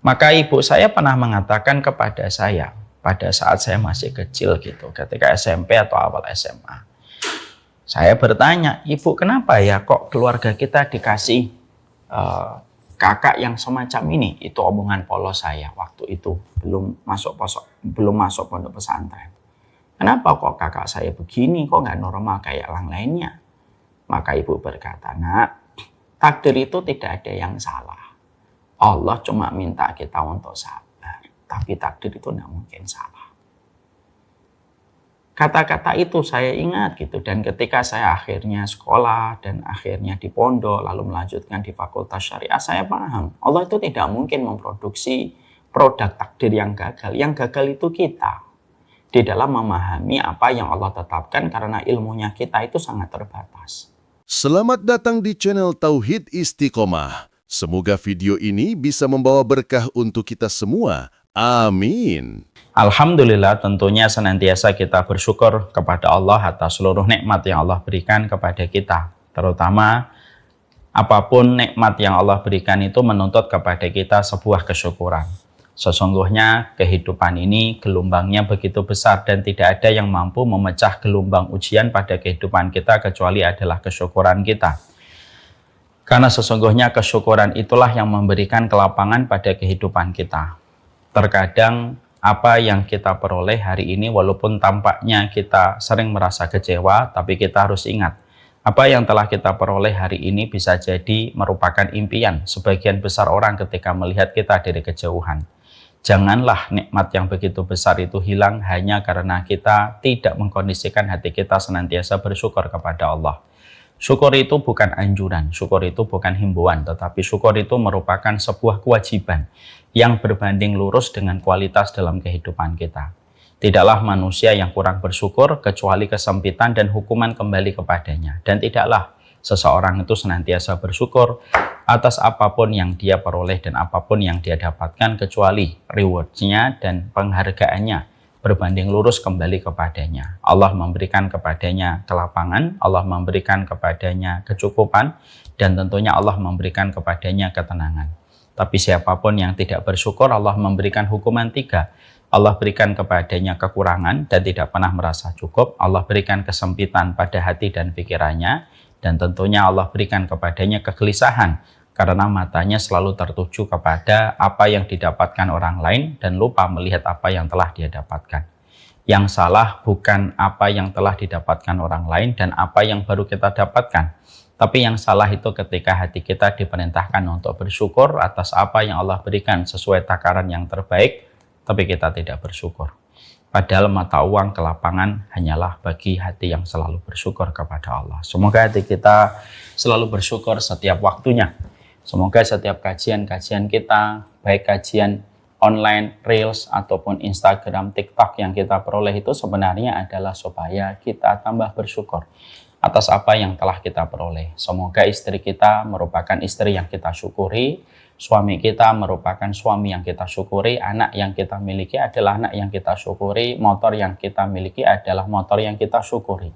Maka ibu saya pernah mengatakan kepada saya pada saat saya masih kecil gitu, ketika SMP atau awal SMA. Saya bertanya, ibu kenapa ya kok keluarga kita dikasih kakak yang semacam ini? Itu omongan polos saya waktu itu, belum masuk pondok pesantren. Kenapa kok kakak saya begini, kok nggak normal kayak orang lainnya? Maka ibu berkata, nak, takdir itu tidak ada yang salah. Allah cuma minta kita untuk sabar, tapi takdir itu tidak mungkin salah. Kata-kata itu saya ingat gitu, dan ketika saya akhirnya sekolah dan akhirnya di pondok lalu melanjutkan di fakultas syariah, saya paham Allah itu tidak mungkin memproduksi produk takdir yang gagal. Yang gagal itu kita di dalam memahami apa yang Allah tetapkan, karena ilmunya kita itu sangat terbatas. Selamat datang di channel Tauhid Istiqomah. Semoga video ini bisa membawa berkah untuk kita semua. Amin. Alhamdulillah, tentunya senantiasa kita bersyukur kepada Allah atas seluruh nikmat yang Allah berikan kepada kita. Terutama apapun nikmat yang Allah berikan itu menuntut kepada kita sebuah kesyukuran. Sesungguhnya kehidupan ini gelombangnya begitu besar dan tidak ada yang mampu memecah gelombang ujian pada kehidupan kita kecuali adalah kesyukuran kita. Karena sesungguhnya kesyukuran itulah yang memberikan kelapangan pada kehidupan kita. Terkadang apa yang kita peroleh hari ini walaupun tampaknya kita sering merasa kecewa, tapi kita harus ingat apa yang telah kita peroleh hari ini bisa jadi merupakan impian sebagian besar orang ketika melihat kita dari kejauhan. Janganlah nikmat yang begitu besar itu hilang hanya karena kita tidak mengkondisikan hati kita senantiasa bersyukur kepada Allah. Syukur itu bukan anjuran, syukur itu bukan himbauan, tetapi syukur itu merupakan sebuah kewajiban yang berbanding lurus dengan kualitas dalam kehidupan kita. Tidaklah manusia yang kurang bersyukur kecuali kesempitan dan hukuman kembali kepadanya. Dan tidaklah seseorang itu senantiasa bersyukur atas apapun yang dia peroleh dan apapun yang dia dapatkan kecuali reward-nya dan penghargaannya berbanding lurus kembali kepadanya. Allah memberikan kepadanya kelapangan, Allah memberikan kepadanya kecukupan, dan tentunya Allah memberikan kepadanya ketenangan. Tapi siapapun yang tidak bersyukur, Allah memberikan hukuman 3. Allah berikan kepadanya kekurangan dan tidak pernah merasa cukup. Allah berikan kesempitan pada hati dan pikirannya, dan tentunya Allah berikan kepadanya kegelisahan karena matanya selalu tertuju kepada apa yang didapatkan orang lain dan lupa melihat apa yang telah dia dapatkan. Yang salah bukan apa yang telah didapatkan orang lain dan apa yang baru kita dapatkan. Tapi yang salah itu ketika hati kita diperintahkan untuk bersyukur atas apa yang Allah berikan sesuai takaran yang terbaik, tapi kita tidak bersyukur. Padahal mata uang kelapangan hanyalah bagi hati yang selalu bersyukur kepada Allah. Semoga hati kita selalu bersyukur setiap waktunya. Semoga setiap kajian-kajian kita, baik kajian online, Reels, ataupun Instagram, TikTok yang kita peroleh itu sebenarnya adalah supaya kita tambah bersyukur atas apa yang telah kita peroleh. Semoga istri kita merupakan istri yang kita syukuri, suami kita merupakan suami yang kita syukuri, anak yang kita miliki adalah anak yang kita syukuri, motor yang kita miliki adalah motor yang kita syukuri.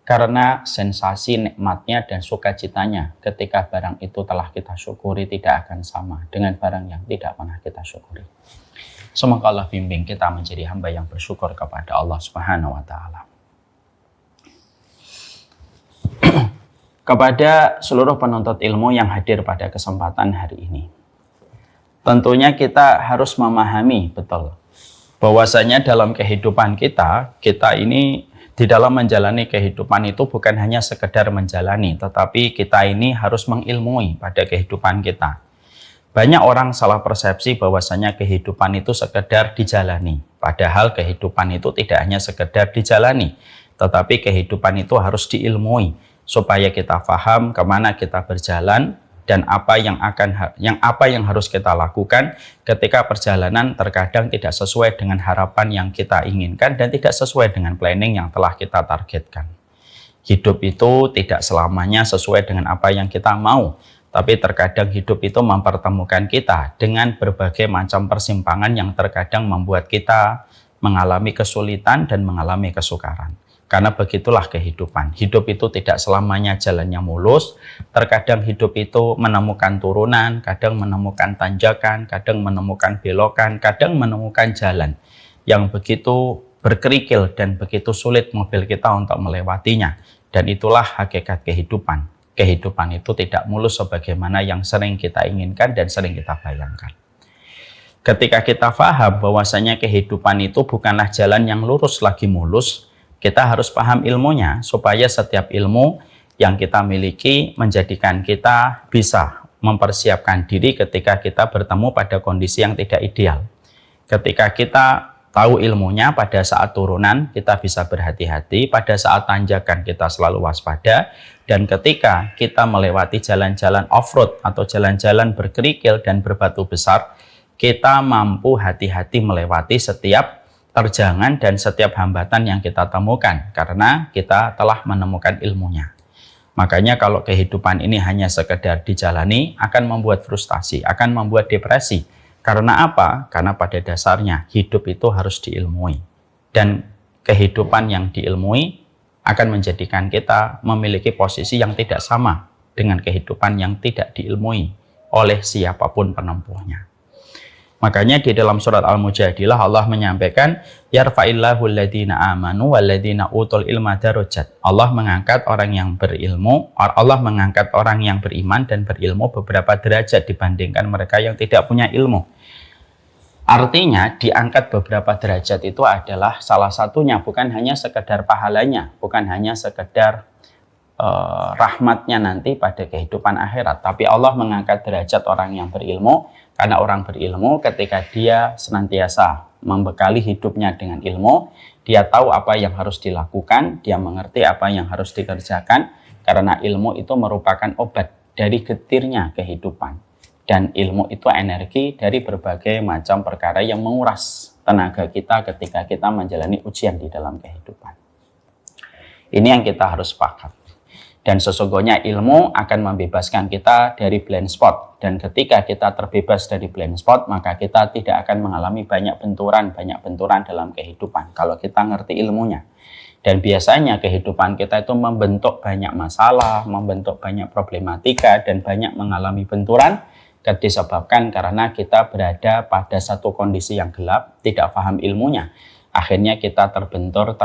Karena sensasi nikmatnya dan sukacitanya ketika barang itu telah kita syukuri tidak akan sama dengan barang yang tidak pernah kita syukuri. Semoga Allah bimbing kita menjadi hamba yang bersyukur kepada Allah Subhanahu wa Ta'ala. Kepada seluruh penuntut ilmu yang hadir pada kesempatan hari ini, tentunya kita harus memahami betul bahwasanya dalam kehidupan kita ini di dalam menjalani kehidupan itu bukan hanya sekedar menjalani, tetapi kita ini harus mengilmui pada kehidupan kita. Banyak orang salah persepsi bahwasanya kehidupan itu sekedar dijalani. Padahal kehidupan itu tidak hanya sekedar dijalani, tetapi kehidupan itu harus diilmui supaya kita paham kemana kita berjalan dan apa yang harus kita lakukan ketika perjalanan terkadang tidak sesuai dengan harapan yang kita inginkan dan tidak sesuai dengan planning yang telah kita targetkan. Hidup itu tidak selamanya sesuai dengan apa yang kita mau, tapi terkadang hidup itu mempertemukan kita dengan berbagai macam persimpangan yang terkadang membuat kita mengalami kesulitan dan mengalami kesukaran. Karena begitulah kehidupan. Hidup itu tidak selamanya jalannya mulus. Terkadang hidup itu menemukan turunan, kadang menemukan tanjakan, kadang menemukan belokan, kadang menemukan jalan yang begitu berkerikil dan begitu sulit mobil kita untuk melewatinya. Dan itulah hakikat kehidupan. Kehidupan itu tidak mulus sebagaimana yang sering kita inginkan dan sering kita bayangkan. Ketika kita paham bahwasanya kehidupan itu bukanlah jalan yang lurus lagi mulus, kita harus paham ilmunya supaya setiap ilmu yang kita miliki menjadikan kita bisa mempersiapkan diri ketika kita bertemu pada kondisi yang tidak ideal. Ketika kita tahu ilmunya, pada saat turunan kita bisa berhati-hati, pada saat tanjakan kita selalu waspada, dan ketika kita melewati jalan-jalan off-road atau jalan-jalan berkerikil dan berbatu besar, kita mampu hati-hati melewati setiap terjangan dan setiap hambatan yang kita temukan karena kita telah menemukan ilmunya. Makanya kalau kehidupan ini hanya sekedar dijalani akan membuat frustasi, akan membuat depresi. Karena apa? Karena pada dasarnya hidup itu harus diilmui. Dan kehidupan yang diilmui akan menjadikan kita memiliki posisi yang tidak sama dengan kehidupan yang tidak diilmui oleh siapapun penempuhnya. Makanya di dalam surat Al-Mujadilah Allah menyampaikan yarfa'illahu alladhina amanu walladhina utul ilma darajat. Allah mengangkat orang yang berilmu, Allah mengangkat orang yang beriman dan berilmu beberapa derajat dibandingkan mereka yang tidak punya ilmu. Artinya diangkat beberapa derajat itu adalah salah satunya bukan hanya sekedar pahalanya, bukan hanya sekedar rahmatnya nanti pada kehidupan akhirat, tapi Allah mengangkat derajat orang yang berilmu. Karena orang berilmu ketika dia senantiasa membekali hidupnya dengan ilmu, dia tahu apa yang harus dilakukan, dia mengerti apa yang harus dikerjakan, karena ilmu itu merupakan obat dari getirnya kehidupan. Dan ilmu itu energi dari berbagai macam perkara yang menguras tenaga kita ketika kita menjalani ujian di dalam kehidupan. Ini yang kita harus sepakat. Dan sesungguhnya ilmu akan membebaskan kita dari blind spot. Dan ketika kita terbebas dari blind spot, maka kita tidak akan mengalami banyak benturan dalam kehidupan. Kalau kita ngerti ilmunya. Dan biasanya kehidupan kita itu membentuk banyak masalah, membentuk banyak problematika, dan banyak mengalami benturan disebabkan karena kita berada pada satu kondisi yang gelap, tidak paham ilmunya. Akhirnya kita terbentur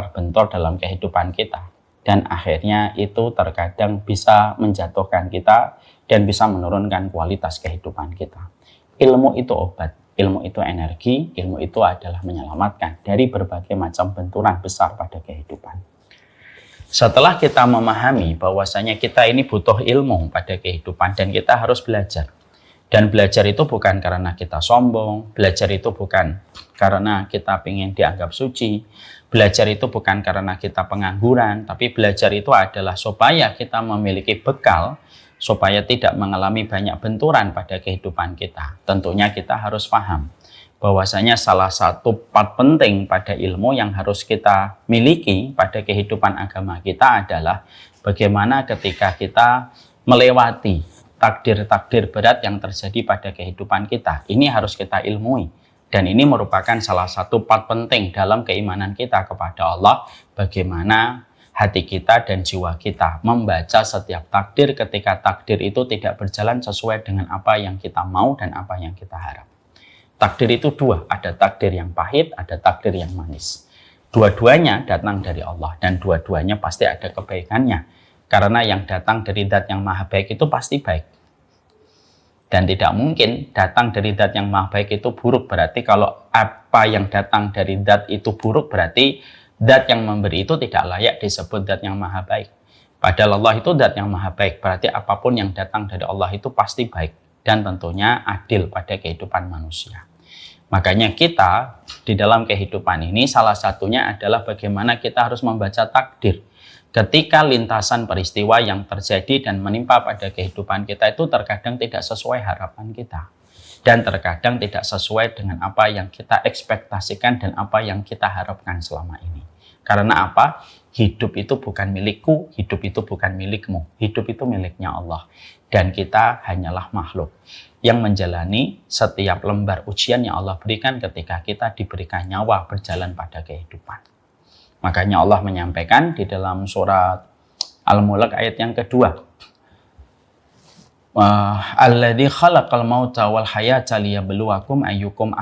dalam kehidupan kita. Dan akhirnya itu terkadang bisa menjatuhkan kita dan bisa menurunkan kualitas kehidupan kita. Ilmu itu obat, ilmu itu energi, ilmu itu adalah menyelamatkan dari berbagai macam benturan besar pada kehidupan. Setelah kita memahami bahwasanya kita ini butuh ilmu pada kehidupan dan kita harus belajar. Dan belajar itu bukan karena kita sombong, belajar itu bukan karena kita ingin dianggap suci, belajar itu bukan karena kita pengangguran, tapi belajar itu adalah supaya kita memiliki bekal, supaya tidak mengalami banyak benturan pada kehidupan kita. Tentunya kita harus paham bahwasanya salah satu part penting pada ilmu yang harus kita miliki pada kehidupan agama kita adalah bagaimana ketika kita melewati takdir-takdir berat yang terjadi pada kehidupan kita. Ini harus kita ilmui. Dan ini merupakan salah satu part penting dalam keimanan kita kepada Allah. Bagaimana hati kita dan jiwa kita membaca setiap takdir ketika takdir itu tidak berjalan sesuai dengan apa yang kita mau dan apa yang kita harap. Takdir itu dua. Ada takdir yang pahit, ada takdir yang manis. Dua-duanya datang dari Allah. Dan dua-duanya pasti ada kebaikannya. Karena yang datang dari zat yang maha baik itu pasti baik. Dan tidak mungkin datang dari zat yang maha baik itu buruk. Berarti kalau apa yang datang dari zat itu buruk, berarti zat yang memberi itu tidak layak disebut zat yang maha baik. Padahal Allah itu zat yang maha baik. Berarti apapun yang datang dari Allah itu pasti baik. Dan tentunya adil pada kehidupan manusia. Makanya kita di dalam kehidupan ini salah satunya adalah bagaimana kita harus membaca takdir. Ketika lintasan peristiwa yang terjadi dan menimpa pada kehidupan kita itu terkadang tidak sesuai harapan kita. Dan terkadang tidak sesuai dengan apa yang kita ekspektasikan dan apa yang kita harapkan selama ini. Karena apa? Hidup itu bukan milikku, hidup itu bukan milikmu. Hidup itu miliknya Allah. Dan kita hanyalah makhluk yang menjalani setiap lembar ujian yang Allah berikan ketika kita diberikan nyawa berjalan pada kehidupan. Makanya Allah menyampaikan di dalam surat Al-Mulk ayat yang kedua. Alladzi khalaqal mauta wal hayata liyabluwakum ayyukum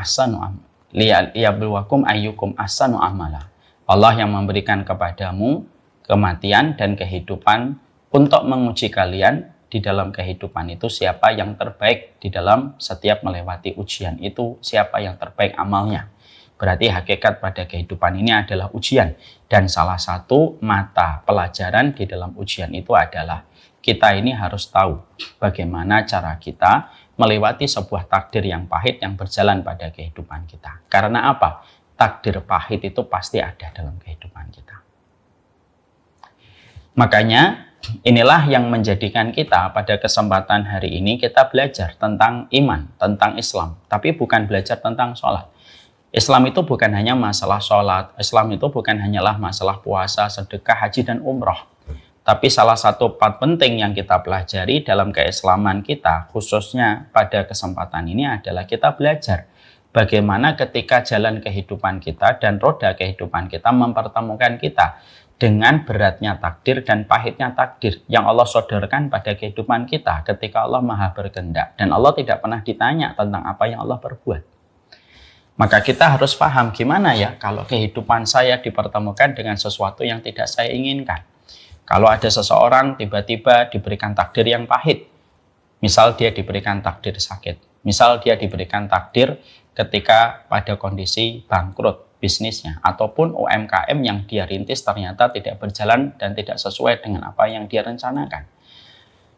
ahsanu amala. Allah yang memberikan kepadamu kematian dan kehidupan untuk menguji kalian di dalam kehidupan itu siapa yang terbaik di dalam setiap melewati ujian itu, siapa yang terbaik amalnya. Berarti hakikat pada kehidupan ini adalah ujian. Dan salah satu mata pelajaran di dalam ujian itu adalah kita ini harus tahu bagaimana cara kita melewati sebuah takdir yang pahit yang berjalan pada kehidupan kita. Karena apa? Takdir pahit itu pasti ada dalam kehidupan kita. Makanya inilah yang menjadikan kita pada kesempatan hari ini kita belajar tentang iman, tentang Islam. Tapi bukan belajar tentang sholat. Islam itu bukan hanya masalah sholat. Islam itu bukan hanyalah masalah puasa, sedekah, haji, dan umroh. Tapi salah satu part penting yang kita pelajari dalam keislaman kita, khususnya pada kesempatan ini adalah kita belajar bagaimana ketika jalan kehidupan kita dan roda kehidupan kita mempertemukan kita dengan beratnya takdir dan pahitnya takdir yang Allah sodorkan pada kehidupan kita ketika Allah Maha berkehendak. Dan Allah tidak pernah ditanya tentang apa yang Allah perbuat. Maka kita harus paham gimana ya kalau kehidupan saya dipertemukan dengan sesuatu yang tidak saya inginkan. Kalau ada seseorang tiba-tiba diberikan takdir yang pahit, misal dia diberikan takdir sakit, misal dia diberikan takdir ketika pada kondisi bangkrut bisnisnya, ataupun UMKM yang dia rintis ternyata tidak berjalan dan tidak sesuai dengan apa yang dia rencanakan.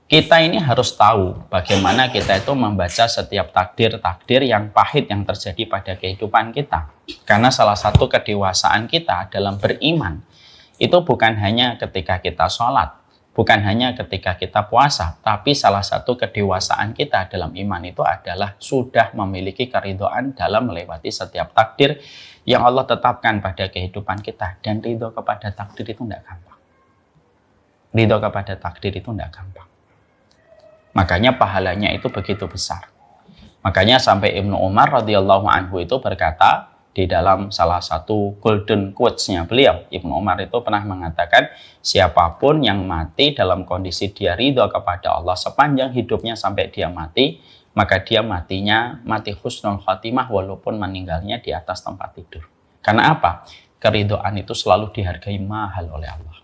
Kita ini harus tahu bagaimana kita itu membaca setiap takdir-takdir yang pahit yang terjadi pada kehidupan kita. Karena salah satu kedewasaan kita dalam beriman itu bukan hanya ketika kita sholat, bukan hanya ketika kita puasa, tapi salah satu kedewasaan kita dalam iman itu adalah sudah memiliki keridhaan dalam melewati setiap takdir yang Allah tetapkan pada kehidupan kita. Dan ridho kepada takdir itu tidak gampang. Ridho kepada takdir itu tidak gampang. Makanya pahalanya itu begitu besar. Makanya sampai Ibnu Umar radhiyallahu anhu itu berkata di dalam salah satu golden quotes-nya beliau, Ibnu Umar itu pernah mengatakan, siapapun yang mati dalam kondisi dia ridho kepada Allah sepanjang hidupnya sampai dia mati, maka dia matinya mati husnul khatimah walaupun meninggalnya di atas tempat tidur. Karena apa? Keridhaan itu selalu dihargai mahal oleh Allah.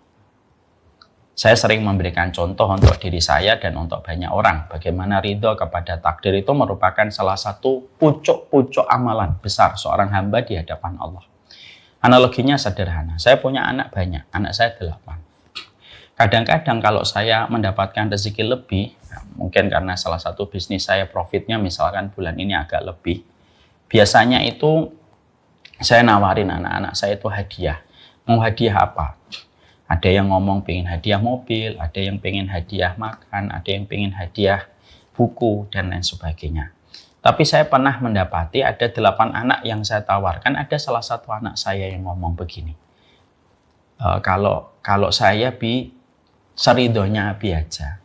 Saya sering memberikan contoh untuk diri saya dan untuk banyak orang. Bagaimana ridho kepada takdir itu merupakan salah satu pucuk-pucuk amalan besar seorang hamba di hadapan Allah. Analoginya sederhana. Saya punya anak banyak. Anak saya 8. Kadang-kadang kalau saya mendapatkan rezeki lebih, mungkin karena salah satu bisnis saya profitnya misalkan bulan ini agak lebih. Biasanya itu saya nawarin anak-anak saya itu hadiah. Mau hadiah apa? Ada yang ngomong pengen hadiah mobil, ada yang pengen hadiah makan, ada yang pengen hadiah buku, dan lain sebagainya. Tapi saya pernah mendapati ada 8 anak yang saya tawarkan, ada salah satu anak saya yang ngomong begini. Kalau saya seridonya Abi aja,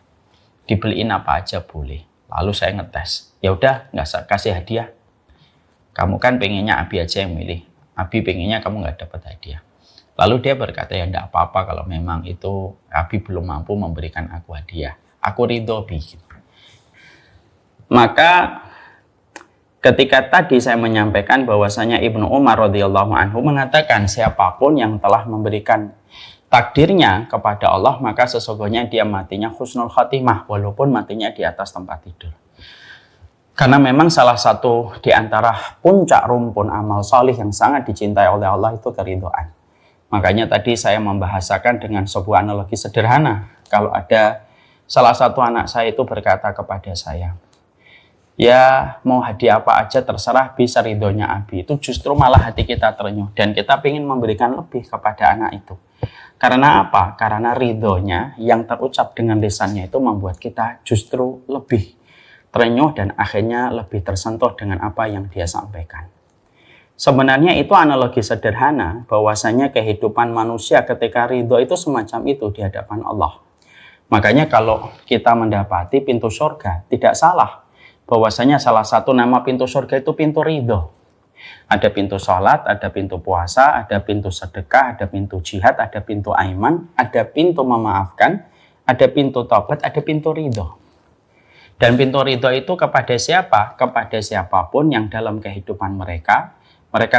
dibeliin apa aja boleh. Lalu saya ngetes, ya udah nggak kasih hadiah. Kamu kan pengennya Abi aja yang milih, Abi pengennya kamu nggak dapat hadiah. Lalu dia berkata, ya enggak apa-apa kalau memang itu Abi belum mampu memberikan aku hadiah. Aku ridho, Bi. Maka ketika tadi saya menyampaikan bahwasanya Ibnu Umar radhiyallahu anhu mengatakan siapapun yang telah memberikan takdirnya kepada Allah, maka sesungguhnya dia matinya husnul khatimah walaupun matinya di atas tempat tidur. Karena memang salah satu di antara puncak rumpun amal salih yang sangat dicintai oleh Allah itu keridhaan. Makanya tadi saya membahasakan dengan sebuah analogi sederhana. Kalau ada salah satu anak saya itu berkata kepada saya, ya mau hadiah apa aja terserah, bisa ridhonya Abi. Itu justru malah hati kita terenyuh. Dan kita ingin memberikan lebih kepada anak itu. Karena apa? Karena ridhonya yang terucap dengan lisannya itu membuat kita justru lebih terenyuh dan akhirnya lebih tersentuh dengan apa yang dia sampaikan. Sebenarnya itu analogi sederhana bahwasanya kehidupan manusia ketika ridho itu semacam itu di hadapan Allah. Makanya kalau kita mendapati pintu surga, tidak salah bahwasanya salah satu nama pintu surga itu pintu ridho. Ada pintu sholat, ada pintu puasa, ada pintu sedekah, ada pintu jihad, ada pintu aiman, ada pintu memaafkan, ada pintu taubat, ada pintu ridho. Dan pintu ridho itu kepada siapa? Kepada siapapun yang dalam kehidupan mereka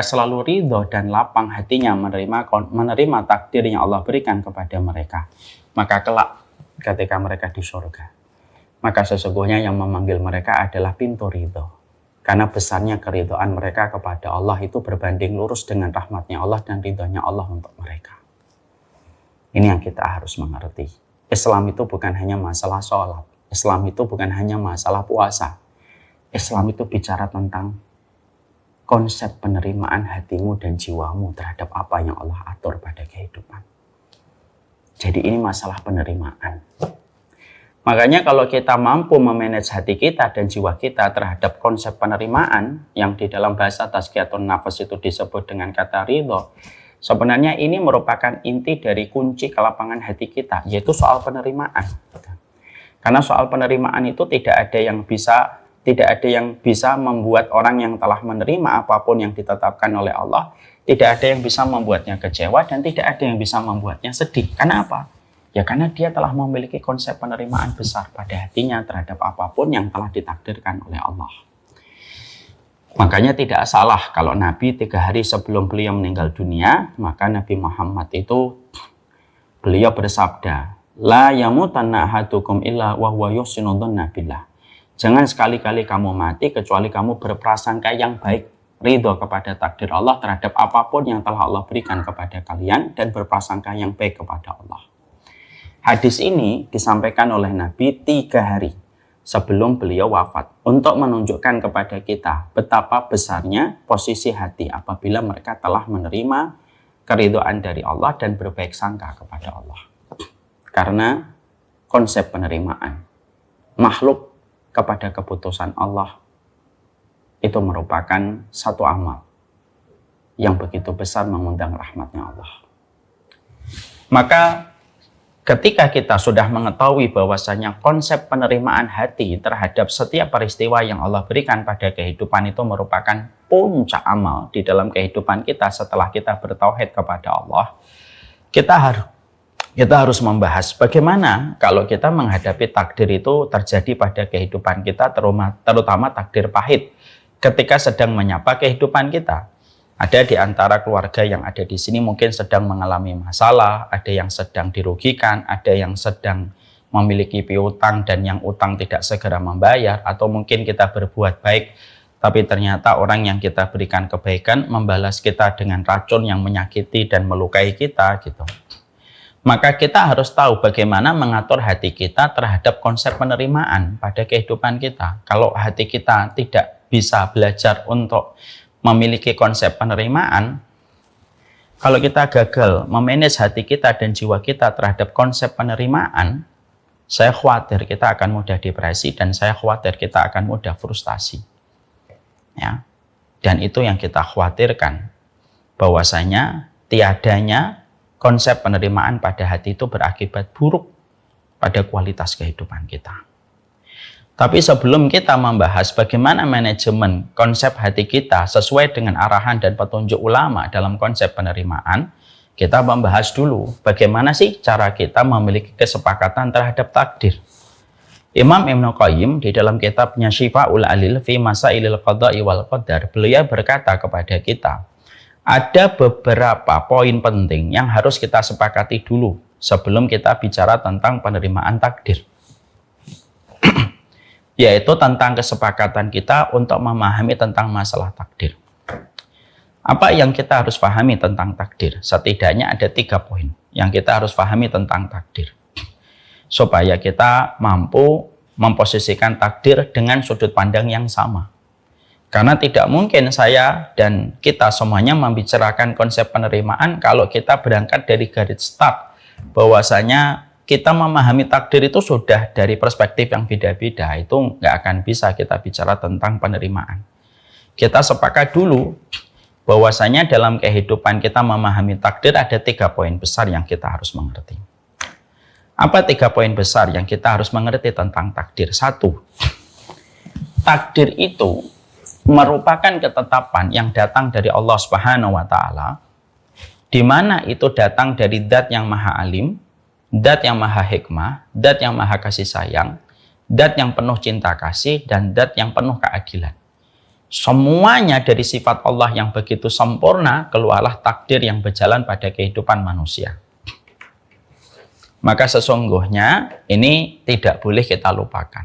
selalu ridho dan lapang hatinya menerima takdir yang Allah berikan kepada mereka. Maka kelak ketika mereka di surga, maka sesungguhnya yang memanggil mereka adalah pintu ridho. Karena besarnya keridhaan mereka kepada Allah itu berbanding lurus dengan rahmatnya Allah dan ridhonya Allah untuk mereka. Ini yang kita harus mengerti. Islam itu bukan hanya masalah sholat. Islam itu bukan hanya masalah puasa. Islam itu bicara tentang konsep penerimaan hatimu dan jiwamu terhadap apa yang Allah atur pada kehidupan. Jadi ini masalah penerimaan. Makanya kalau kita mampu memanage hati kita dan jiwa kita terhadap konsep penerimaan yang di dalam bahasa Tazkiyatun Nafas itu disebut dengan kata ridho, sebenarnya ini merupakan inti dari kunci kelapangan hati kita, yaitu soal penerimaan. Karena soal penerimaan itu tidak ada yang bisa membuat orang yang telah menerima apapun yang ditetapkan oleh Allah, tidak ada yang bisa membuatnya kecewa dan tidak ada yang bisa membuatnya sedih. Karena apa? Ya karena dia telah memiliki konsep penerimaan besar pada hatinya terhadap apapun yang telah ditakdirkan oleh Allah. Makanya tidak salah kalau Nabi 3 hari sebelum beliau meninggal dunia, maka Nabi Muhammad itu beliau bersabda, La yamutanna ahadukum illa wa huwa yuhsinu dhanna billah. Jangan sekali-kali kamu mati kecuali kamu berprasangka yang baik, ridho kepada takdir Allah terhadap apapun yang telah Allah berikan kepada kalian dan berprasangka yang baik kepada Allah. Hadis ini disampaikan oleh Nabi 3 hari sebelum beliau wafat untuk menunjukkan kepada kita betapa besarnya posisi hati apabila mereka telah menerima keridhaan dari Allah dan berbaik sangka kepada Allah. Karena konsep penerimaan makhluk kepada keputusan Allah itu merupakan satu amal yang begitu besar mengundang rahmatnya Allah. Maka ketika kita sudah mengetahui bahwasanya konsep penerimaan hati terhadap setiap peristiwa yang Allah berikan pada kehidupan itu merupakan puncak amal di dalam kehidupan kita setelah kita bertauhid kepada Allah, kita harus membahas bagaimana kalau kita menghadapi takdir itu terjadi pada kehidupan kita, terutama takdir pahit ketika sedang menyapa kehidupan kita. Ada di antara keluarga yang ada di sini mungkin sedang mengalami masalah, ada yang sedang dirugikan, ada yang sedang memiliki piutang dan yang utang tidak segera membayar, atau mungkin kita berbuat baik, tapi ternyata orang yang kita berikan kebaikan membalas kita dengan racun yang menyakiti dan melukai kita gitu. Maka kita harus tahu bagaimana mengatur hati kita terhadap konsep penerimaan pada kehidupan kita. Kalau hati kita tidak bisa belajar untuk memiliki konsep penerimaan, kalau kita gagal memanage hati kita dan jiwa kita terhadap konsep penerimaan, saya khawatir kita akan mudah depresi dan saya khawatir kita akan mudah frustasi. Ya. Dan itu yang kita khawatirkan, bahwasanya tiadanya konsep penerimaan pada hati itu berakibat buruk pada kualitas kehidupan kita. Tapi sebelum kita membahas bagaimana manajemen konsep hati kita sesuai dengan arahan dan petunjuk ulama dalam konsep penerimaan, kita membahas dulu bagaimana sih cara kita memiliki kesepakatan terhadap takdir. Imam Ibnu Qayyim di dalam kitabnya Syifa'ul Alil fi Masailil Qada'i wal Qadar, beliau berkata kepada kita, ada beberapa poin penting yang harus kita sepakati dulu sebelum kita bicara tentang penerimaan takdir. Yaitu tentang kesepakatan kita untuk memahami tentang masalah takdir. Apa yang kita harus pahami tentang takdir? Setidaknya ada 3 poin yang kita harus pahami tentang takdir. Supaya kita mampu memposisikan takdir dengan sudut pandang yang sama. Karena tidak mungkin saya dan kita semuanya membicarakan konsep penerimaan kalau kita berangkat dari garis start bahwasanya kita memahami takdir itu sudah dari perspektif yang beda-beda. Itu nggak akan bisa kita bicara tentang penerimaan. Kita sepakat dulu bahwasanya dalam kehidupan kita memahami takdir ada 3 poin besar yang kita harus mengerti. Apa 3 poin besar yang kita harus mengerti tentang takdir? 1, takdir itu merupakan ketetapan yang datang dari Allah Subhanahu wa taala, di mana itu datang dari zat yang maha alim, zat yang maha hikmah, zat yang maha kasih sayang, zat yang penuh cinta kasih, dan zat yang penuh keadilan. Semuanya dari sifat Allah yang begitu sempurna, keluarlah takdir yang berjalan pada kehidupan manusia. Maka sesungguhnya ini tidak boleh kita lupakan.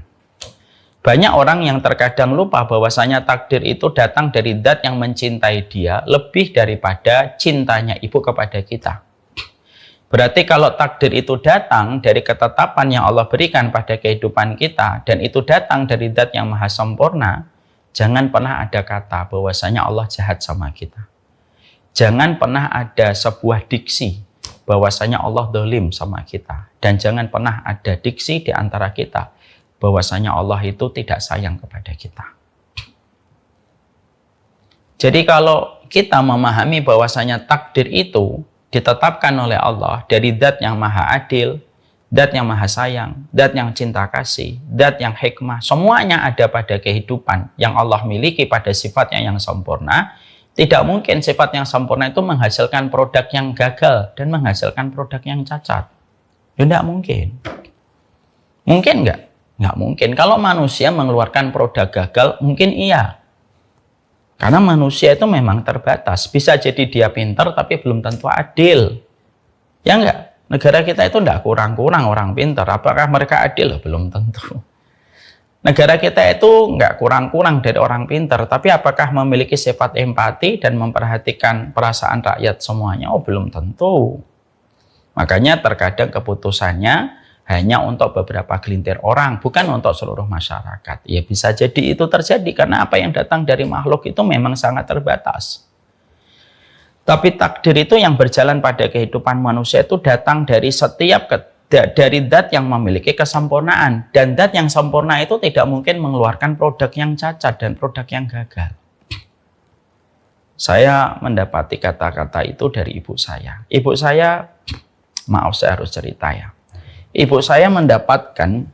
Banyak orang yang terkadang lupa bahwasanya takdir itu datang dari zat yang mencintai dia lebih daripada cintanya ibu kepada kita. Berarti kalau takdir itu datang dari ketetapan yang Allah berikan pada kehidupan kita, dan itu datang dari zat yang maha sempurna, jangan pernah ada kata bahwasanya Allah jahat sama kita. Jangan pernah ada sebuah diksi bahwasanya Allah zalim sama kita. Dan jangan pernah ada diksi di antara kita bahwasanya Allah itu tidak sayang kepada kita. Jadi kalau kita memahami bahwasanya takdir itu ditetapkan oleh Allah dari zat yang maha adil, zat yang maha sayang, zat yang cinta kasih, zat yang hikmah, semuanya ada pada kehidupan yang Allah miliki pada sifatnya yang sempurna. Tidak mungkin sifat yang sempurna itu menghasilkan produk yang gagal dan menghasilkan produk yang cacat. Ya tidak mungkin. Mungkin nggak? Nggak mungkin. Kalau manusia mengeluarkan produk gagal, mungkin iya. Karena manusia itu memang terbatas. Bisa jadi dia pintar, tapi belum tentu adil. Ya enggak? Negara kita itu enggak kurang-kurang orang pintar. Apakah mereka adil? Belum tentu. Negara kita itu enggak kurang-kurang dari orang pintar. Tapi apakah memiliki sifat empati dan memperhatikan perasaan rakyat semuanya? Oh, belum tentu. Makanya terkadang keputusannya hanya untuk beberapa gelintir orang, bukan untuk seluruh masyarakat. Ya bisa jadi itu terjadi karena apa yang datang dari makhluk itu memang sangat terbatas. Tapi takdir itu yang berjalan pada kehidupan manusia itu datang dari dari zat yang memiliki kesempurnaan. Dan zat yang sempurna itu tidak mungkin mengeluarkan produk yang cacat dan produk yang gagal. Saya mendapati kata-kata itu dari ibu saya. Ibu saya, maaf saya harus cerita ya. Ibu saya mendapatkan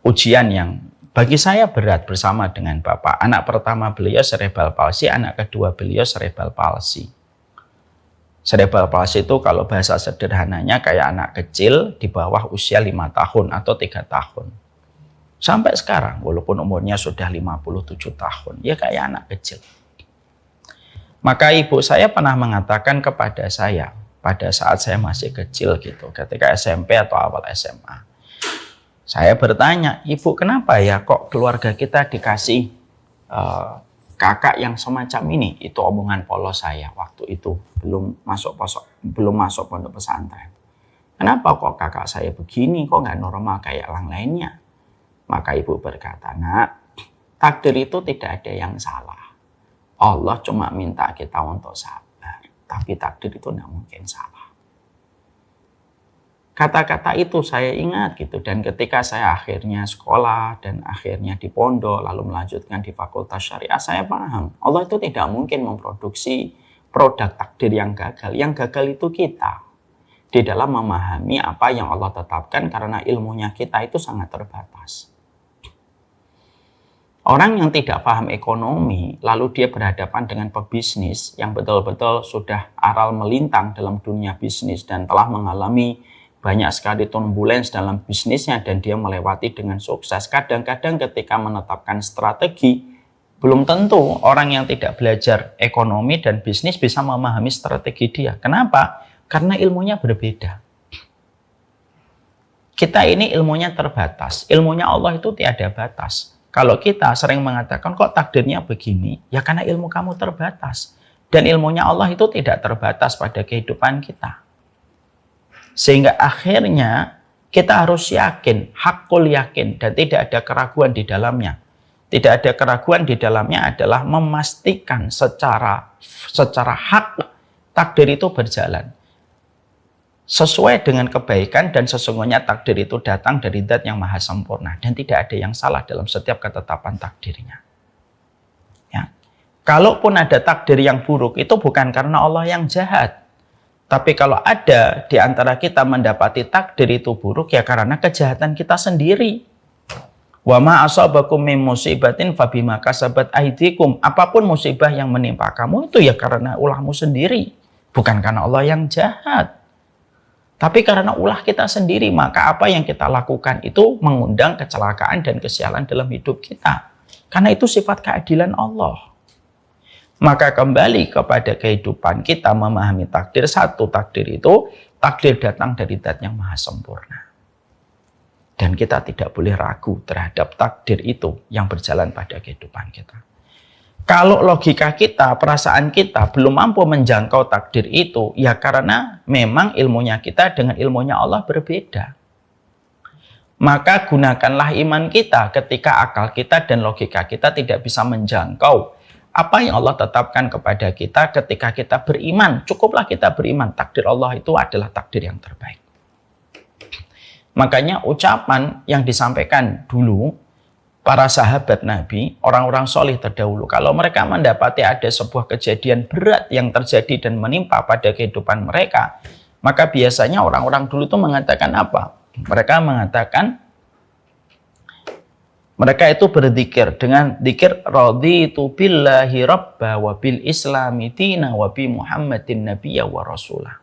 ujian yang bagi saya berat bersama dengan bapak. Anak pertama beliau cerebral palsy, anak kedua beliau cerebral palsy. Cerebral palsy itu kalau bahasa sederhananya kayak anak kecil di bawah usia 5 tahun atau 3 tahun. Sampai sekarang, walaupun umurnya sudah 57 tahun, ya kayak anak kecil. Maka ibu saya pernah mengatakan kepada saya, pada saat saya masih kecil gitu, ketika SMP atau awal SMA. Saya bertanya, ibu kenapa ya kok keluarga kita dikasih kakak yang semacam ini? Itu omongan polos saya waktu itu, belum masuk pondok pesantren. Kenapa kok kakak saya begini, kok nggak normal kayak orang lainnya? Maka ibu berkata, nak, takdir itu tidak ada yang salah. Allah cuma minta kita untuk sabar. Tapi takdir itu tidak mungkin salah. Kata-kata itu saya ingat gitu. Dan ketika saya akhirnya sekolah dan akhirnya di pondok lalu melanjutkan di fakultas syariah, saya paham Allah itu tidak mungkin memproduksi produk takdir yang gagal. Yang gagal itu kita di dalam memahami apa yang Allah tetapkan karena ilmunya kita itu sangat terbatas. Orang yang tidak paham ekonomi, lalu dia berhadapan dengan pebisnis yang betul-betul sudah aral melintang dalam dunia bisnis dan telah mengalami banyak sekali turbulence dalam bisnisnya dan dia melewati dengan sukses. Kadang-kadang ketika menetapkan strategi, belum tentu orang yang tidak belajar ekonomi dan bisnis bisa memahami strategi dia. Kenapa? Karena ilmunya berbeda. Kita ini ilmunya terbatas. Ilmunya Allah itu tiada batas. Kalau kita sering mengatakan kok takdirnya begini, ya karena ilmu kamu terbatas. Dan ilmunya Allah itu tidak terbatas pada kehidupan kita. Sehingga akhirnya kita harus yakin, hakul yakin, dan tidak ada keraguan di dalamnya. Tidak ada keraguan di dalamnya adalah memastikan secara hak takdir itu berjalan sesuai dengan kebaikan, dan sesungguhnya takdir itu datang dari zat yang maha sempurna dan tidak ada yang salah dalam setiap ketetapan takdirnya. Ya. Kalaupun ada takdir yang buruk itu bukan karena Allah yang jahat, tapi kalau ada di antara kita mendapati takdir itu buruk ya karena kejahatan kita sendiri. Wa ma asabakum min musibatin fabima kasabat aydikum. Apapun musibah yang menimpa kamu itu ya karena ulahmu sendiri, bukan karena Allah yang jahat. Tapi karena ulah kita sendiri, maka apa yang kita lakukan itu mengundang kecelakaan dan kesialan dalam hidup kita. Karena itu sifat keadilan Allah. Maka kembali kepada kehidupan kita memahami takdir. Satu, takdir itu, takdir datang dari Zat yang maha sempurna. Dan kita tidak boleh ragu terhadap takdir itu yang berjalan pada kehidupan kita. Kalau logika kita, perasaan kita belum mampu menjangkau takdir itu, ya karena memang ilmunya kita dengan ilmunya Allah berbeda. Maka gunakanlah iman kita ketika akal kita dan logika kita tidak bisa menjangkau apa yang Allah tetapkan kepada kita ketika kita beriman. Cukuplah kita beriman, takdir Allah itu adalah takdir yang terbaik. Makanya ucapan yang disampaikan dulu para sahabat Nabi, orang-orang soleh terdahulu, kalau mereka mendapati ada sebuah kejadian berat yang terjadi dan menimpa pada kehidupan mereka, maka biasanya orang-orang dulu itu mengatakan apa? Mereka mengatakan, mereka itu berzikir dengan zikir raditu billahi rabba wa bil islami dina wa bi muhammadin nabiyya wa rasulah.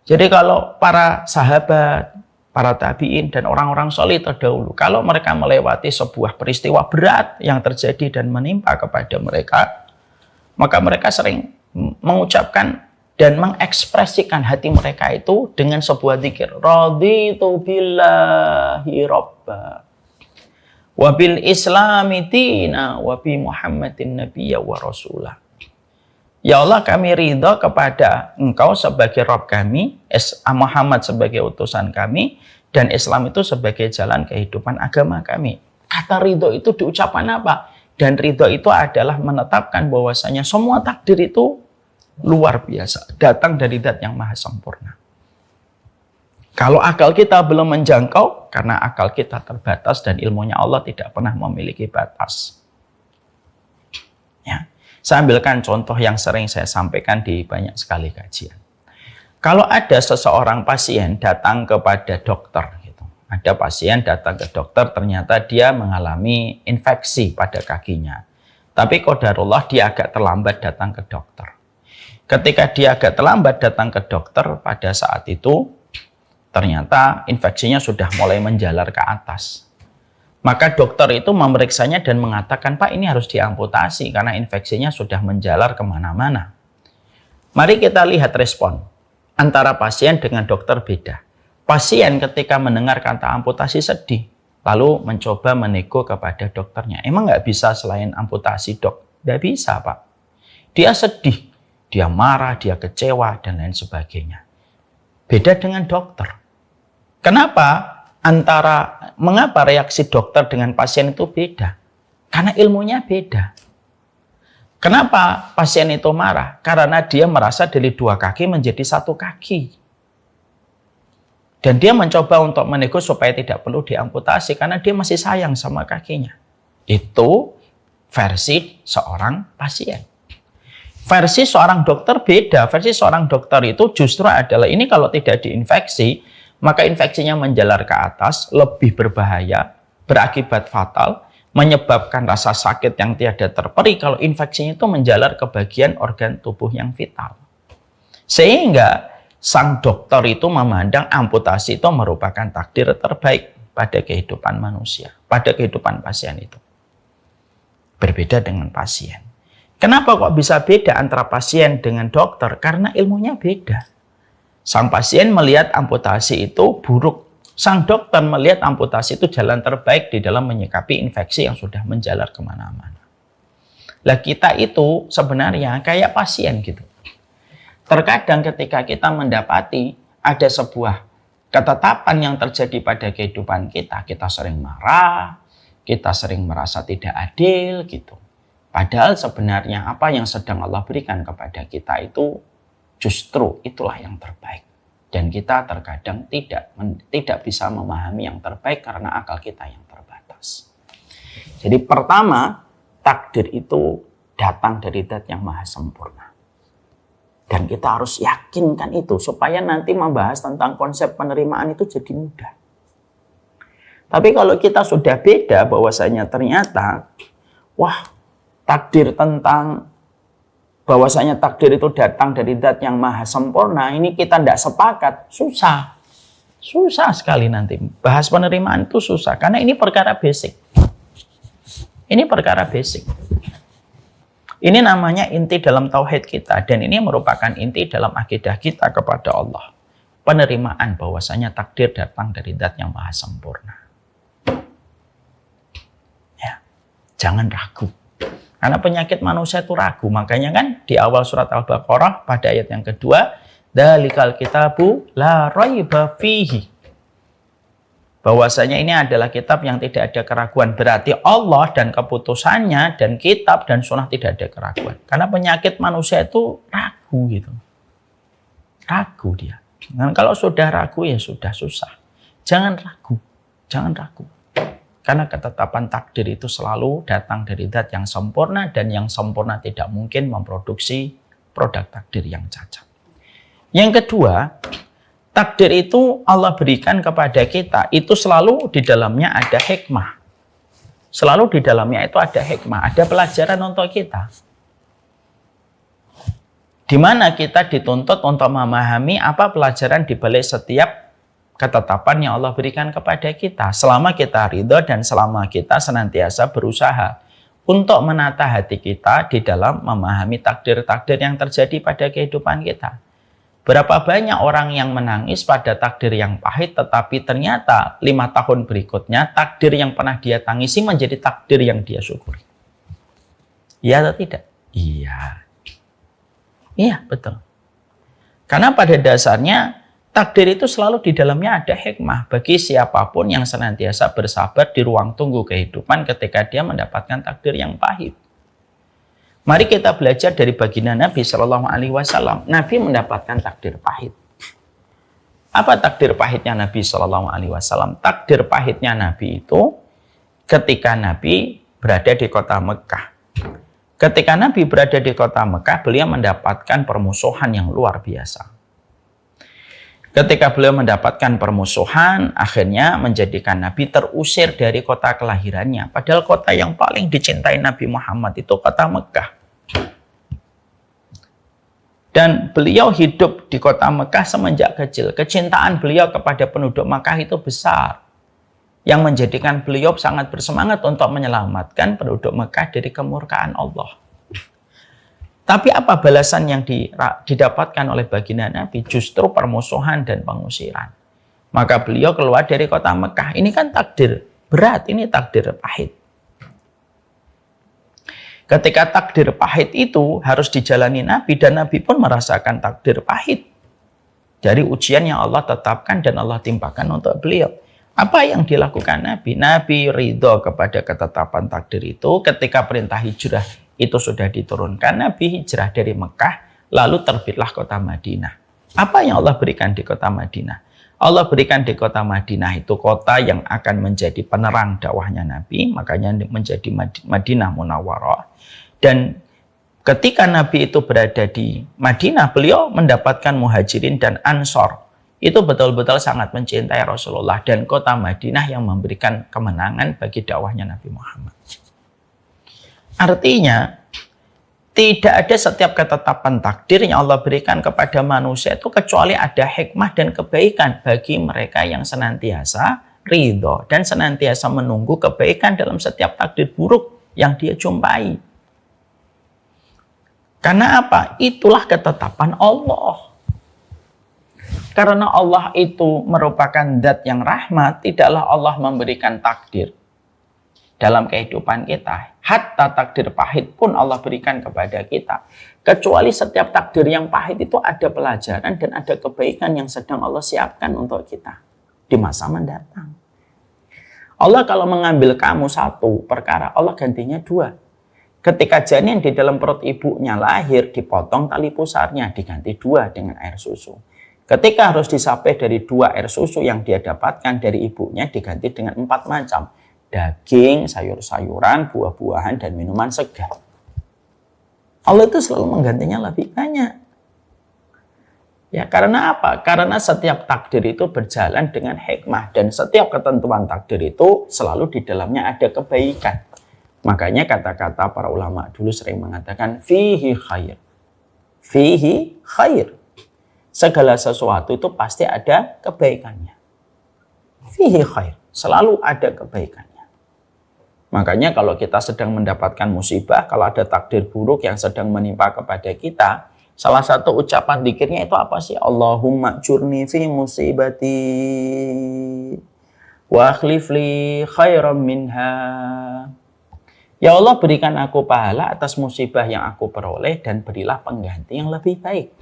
Jadi kalau para sahabat, para tabi'in dan orang-orang soleh terdahulu, kalau mereka melewati sebuah peristiwa berat yang terjadi dan menimpa kepada mereka, maka mereka sering mengucapkan dan mengekspresikan hati mereka itu dengan sebuah zikir. Raditu billahi rabba wa bil islami dina wa bi muhammadin nabiyya wa rasulah. Ya Allah, kami ridha kepada Engkau sebagai Rabb kami, Muhammad sebagai utusan kami, dan Islam itu sebagai jalan kehidupan agama kami. Kata ridho itu diucapkan apa? Dan ridho itu adalah menetapkan bahwasanya semua takdir itu luar biasa, datang dari Zat yang maha sempurna. Kalau akal kita belum menjangkau, karena akal kita terbatas dan ilmunya Allah tidak pernah memiliki batas. Ya. Saya ambilkan contoh yang sering saya sampaikan di banyak sekali kajian. Kalau ada seseorang pasien datang kepada dokter, gitu. Ada pasien datang ke dokter, ternyata dia mengalami infeksi pada kakinya. Tapi qadarullah dia agak terlambat datang ke dokter. Ketika dia agak terlambat datang ke dokter, pada saat itu ternyata infeksinya sudah mulai menjalar ke atas. Maka dokter itu memeriksanya dan mengatakan, Pak, ini harus diamputasi karena infeksinya sudah menjalar kemana-mana. Mari kita lihat respon. Antara pasien dengan dokter beda. Pasien ketika mendengar kata amputasi sedih. Lalu mencoba menego kepada dokternya. Emang nggak bisa selain amputasi, dok? Nggak bisa, Pak. Dia sedih, dia marah, dia kecewa, dan lain sebagainya. Beda dengan dokter. Kenapa? Mengapa reaksi dokter dengan pasien itu beda? Karena ilmunya beda. Kenapa pasien itu marah? Karena dia merasa dari dua kaki menjadi satu kaki. Dan dia mencoba untuk menego supaya tidak perlu diamputasi karena dia masih sayang sama kakinya. Itu versi seorang pasien. Versi seorang dokter beda. Versi seorang dokter itu justru adalah ini kalau tidak diinfeksi, maka infeksinya menjalar ke atas, lebih berbahaya, berakibat fatal, menyebabkan rasa sakit yang tiada terperi kalau infeksinya itu menjalar ke bagian organ tubuh yang vital. Sehingga sang dokter itu memandang amputasi itu merupakan takdir terbaik pada kehidupan manusia, pada kehidupan pasien itu. Berbeda dengan pasien. Kenapa kok bisa beda antara pasien dengan dokter? Karena ilmunya beda. Sang pasien melihat amputasi itu buruk. Sang dokter melihat amputasi itu jalan terbaik di dalam menyikapi infeksi yang sudah menjalar kemana-mana. Lah kita itu sebenarnya kayak pasien gitu. Terkadang ketika kita mendapati ada sebuah ketetapan yang terjadi pada kehidupan kita, kita sering marah, kita sering merasa tidak adil gitu. Padahal sebenarnya apa yang sedang Allah berikan kepada kita itu justru itulah yang terbaik. Dan kita terkadang tidak bisa memahami yang terbaik karena akal kita yang terbatas. Jadi pertama, takdir itu datang dari Zat yang maha sempurna. Dan kita harus yakinkan itu supaya nanti membahas tentang konsep penerimaan itu jadi mudah. Tapi kalau kita sudah beda bahwasanya ternyata takdir tentang bahwasanya takdir itu datang dari zat yang maha sempurna, ini kita tidak sepakat, susah sekali nanti. Bahas penerimaan itu susah, karena ini perkara basic. Ini namanya inti dalam tauhid kita, dan ini merupakan inti dalam akidah kita kepada Allah. Penerimaan bahwasanya takdir datang dari zat yang maha sempurna. Ya, jangan ragu. Karena penyakit manusia itu ragu. Makanya kan di awal surat Al-Baqarah pada ayat yang kedua, Dzalikal kitabu la raiba fihi. Bahwasanya ini adalah kitab yang tidak ada keraguan. Berarti Allah dan keputusannya dan kitab dan sunnah tidak ada keraguan. Karena penyakit manusia itu ragu gitu. Ragu dia. Dan kalau sudah ragu ya sudah susah. Jangan ragu. Karena ketetapan takdir itu selalu datang dari zat yang sempurna, dan yang sempurna tidak mungkin memproduksi produk takdir yang cacat. Yang kedua, takdir itu Allah berikan kepada kita, itu selalu di dalamnya ada hikmah. Selalu di dalamnya itu ada hikmah, ada pelajaran untuk kita. Di mana kita dituntut untuk memahami apa pelajaran di balik setiap ketetapan yang Allah berikan kepada kita. Selama kita ridho dan selama kita senantiasa berusaha untuk menata hati kita di dalam memahami takdir-takdir yang terjadi pada kehidupan kita. Berapa banyak orang yang menangis pada takdir yang pahit, tetapi ternyata 5 tahun berikutnya takdir yang pernah dia tangisi menjadi takdir yang dia syukuri. Iya atau tidak? Iya. Iya, betul. Karena pada dasarnya takdir itu selalu di dalamnya ada hikmah bagi siapapun yang senantiasa bersabar di ruang tunggu kehidupan ketika dia mendapatkan takdir yang pahit. Mari kita belajar dari baginda Nabi Shallallahu Alaihi Wasallam. Nabi mendapatkan takdir pahit. Apa takdir pahitnya Nabi Shallallahu Alaihi Wasallam? Takdir pahitnya Nabi itu ketika Nabi berada di kota Mekah. Ketika Nabi berada di kota Mekah, beliau mendapatkan permusuhan yang luar biasa. Ketika beliau mendapatkan permusuhan, akhirnya menjadikan Nabi terusir dari kota kelahirannya. Padahal kota yang paling dicintai Nabi Muhammad itu kota Mekah. Dan beliau hidup di kota Mekah semenjak kecil. Kecintaan beliau kepada penduduk Mekah itu besar. Yang menjadikan beliau sangat bersemangat untuk menyelamatkan penduduk Mekah dari kemurkaan Allah. Tapi apa balasan yang didapatkan oleh baginda Nabi? Justru permusuhan dan pengusiran. Maka beliau keluar dari kota Mekah. Ini kan takdir berat, ini takdir pahit. Ketika takdir pahit itu harus dijalani Nabi, dan Nabi pun merasakan takdir pahit dari ujian yang Allah tetapkan dan Allah timpakan untuk beliau. Apa yang dilakukan Nabi? Nabi ridho kepada ketetapan takdir itu. Ketika perintah hijrah itu sudah diturunkan, Nabi hijrah dari Mekah, lalu terbitlah kota Madinah. Apa yang Allah berikan di kota Madinah? Allah berikan di kota Madinah itu kota yang akan menjadi penerang dakwahnya Nabi, makanya menjadi Madinah Munawwarah. Dan ketika Nabi itu berada di Madinah, beliau mendapatkan muhajirin dan ansor. Itu betul-betul sangat mencintai Rasulullah, dan kota Madinah yang memberikan kemenangan bagi dakwahnya Nabi Muhammad. Artinya, tidak ada setiap ketetapan takdir yang Allah berikan kepada manusia itu kecuali ada hikmah dan kebaikan bagi mereka yang senantiasa ridho dan senantiasa menunggu kebaikan dalam setiap takdir buruk yang dia jumpai. Karena apa? Itulah ketetapan Allah. Karena Allah itu merupakan zat yang rahmat, tidaklah Allah memberikan takdir dalam kehidupan kita. Hatta takdir pahit pun Allah berikan kepada kita. Kecuali setiap takdir yang pahit itu ada pelajaran dan ada kebaikan yang sedang Allah siapkan untuk kita di masa mendatang. Allah kalau mengambil kamu satu perkara, Allah gantinya 2. Ketika janin di dalam perut ibunya lahir, dipotong tali pusarnya, diganti 2 dengan air susu. Ketika harus disapai dari 2 air susu yang dia dapatkan dari ibunya, diganti dengan 4 macam. Daging, sayur-sayuran, buah-buahan, dan minuman segar. Allah itu selalu menggantinya lebih banyak. Ya, karena apa? Karena setiap takdir itu berjalan dengan hikmah dan setiap ketentuan takdir itu selalu di dalamnya ada kebaikan. Makanya kata-kata para ulama dulu sering mengatakan fihi khair. Fihi khair. Segala sesuatu itu pasti ada kebaikannya. Fihi khair. Selalu ada kebaikannya. Makanya kalau kita sedang mendapatkan musibah, kalau ada takdir buruk yang sedang menimpa kepada kita, salah satu ucapan dzikirnya itu apa sih? Allahumma jurni fi musibati wa akhlif li khairan minha. Ya Allah, berikan aku pahala atas musibah yang aku peroleh dan berilah pengganti yang lebih baik.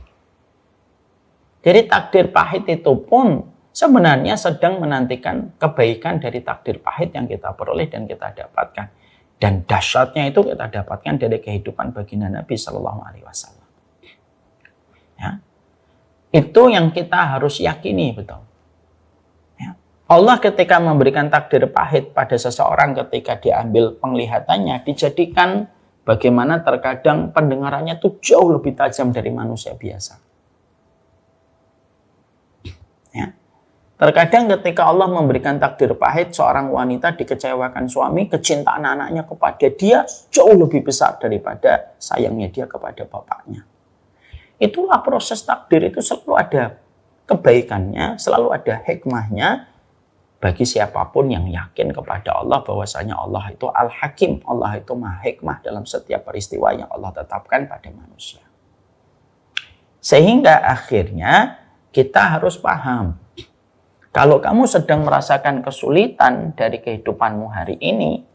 Jadi takdir pahit itu pun sebenarnya sedang menantikan kebaikan dari takdir pahit yang kita peroleh dan kita dapatkan. Dan dahsyatnya itu kita dapatkan dari kehidupan baginda Nabi Shallallahu Alaihi Wasallam. Ya. Itu yang kita harus yakini betul. Ya. Allah ketika memberikan takdir pahit pada seseorang ketika diambil penglihatannya, dijadikan bagaimana terkadang pendengarannya itu jauh lebih tajam dari manusia biasa. Ya. Terkadang ketika Allah memberikan takdir pahit, seorang wanita dikecewakan suami, kecintaan anaknya kepada dia jauh lebih besar daripada sayangnya dia kepada bapaknya. Itulah proses takdir, itu selalu ada kebaikannya, selalu ada hikmahnya bagi siapapun yang yakin kepada Allah bahwasanya Allah itu Al-Hakim, Allah itu Maha Hikmah dalam setiap peristiwa yang Allah tetapkan pada manusia. Sehingga akhirnya kita harus paham, kalau kamu sedang merasakan kesulitan dari kehidupanmu hari ini,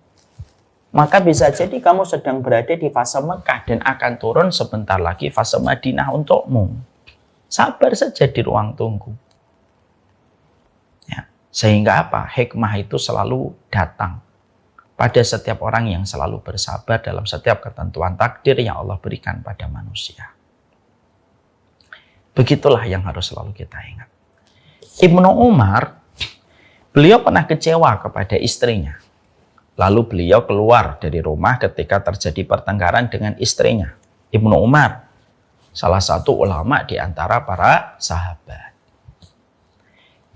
maka bisa jadi kamu sedang berada di fase Mekah dan akan turun sebentar lagi fase Madinah untukmu. Sabar saja di ruang tunggu. Ya, sehingga apa? Hikmah itu selalu datang pada setiap orang yang selalu bersabar dalam setiap ketentuan takdir yang Allah berikan pada manusia. Begitulah yang harus selalu kita ingat. Ibnu Umar, beliau pernah kecewa kepada istrinya. Lalu beliau keluar dari rumah ketika terjadi pertengkaran dengan istrinya. Ibnu Umar, salah satu ulama di antara para sahabat.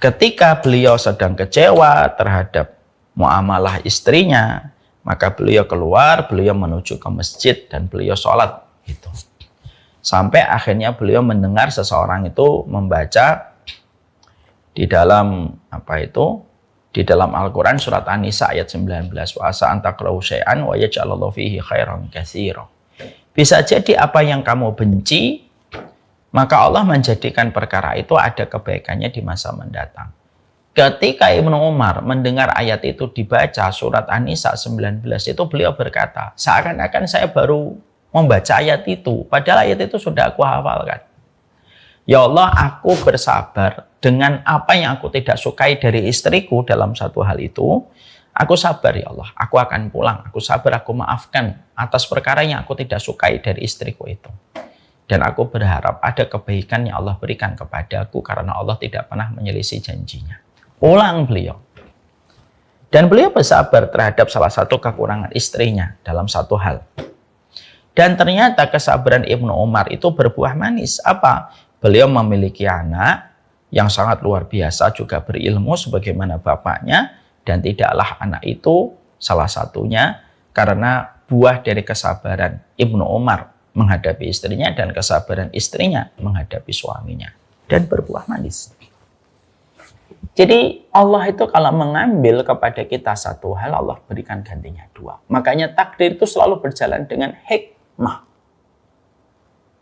Ketika beliau sedang kecewa terhadap muamalah istrinya, maka beliau keluar, beliau menuju ke masjid dan beliau sholat. Gitu. Sampai akhirnya beliau mendengar seseorang itu membaca di dalam di dalam Al-Quran surat An-Nisa ayat 19, wa asa an takrahu syai'an wa yaj'alallahu fihi khairan katsira. Bisa jadi apa yang kamu benci, maka Allah menjadikan perkara itu ada kebaikannya di masa mendatang. Ketika Ibnu Umar mendengar ayat itu dibaca surat An-Nisa 19, itu beliau berkata, seakan-akan saya baru membaca ayat itu, padahal ayat itu sudah aku hafalkan. Ya Allah, aku bersabar dengan apa yang aku tidak sukai dari istriku dalam satu hal itu. Aku sabar ya Allah, aku akan pulang. Aku sabar, aku maafkan atas perkara yang aku tidak sukai dari istriku itu. Dan aku berharap ada kebaikan yang Allah berikan kepadaku karena Allah tidak pernah menyelisih janjinya. Pulang beliau. Dan beliau bersabar terhadap salah satu kekurangan istrinya dalam satu hal. Dan ternyata kesabaran Ibnu Umar itu berbuah manis. Apa? Beliau memiliki anak yang sangat luar biasa, juga berilmu sebagaimana bapaknya, dan tidaklah anak itu salah satunya karena buah dari kesabaran Ibnu Umar menghadapi istrinya dan kesabaran istrinya menghadapi suaminya, dan berbuah manis. Jadi Allah itu kalau mengambil kepada kita satu hal, Allah berikan gantinya dua. Makanya takdir itu selalu berjalan dengan hikmah.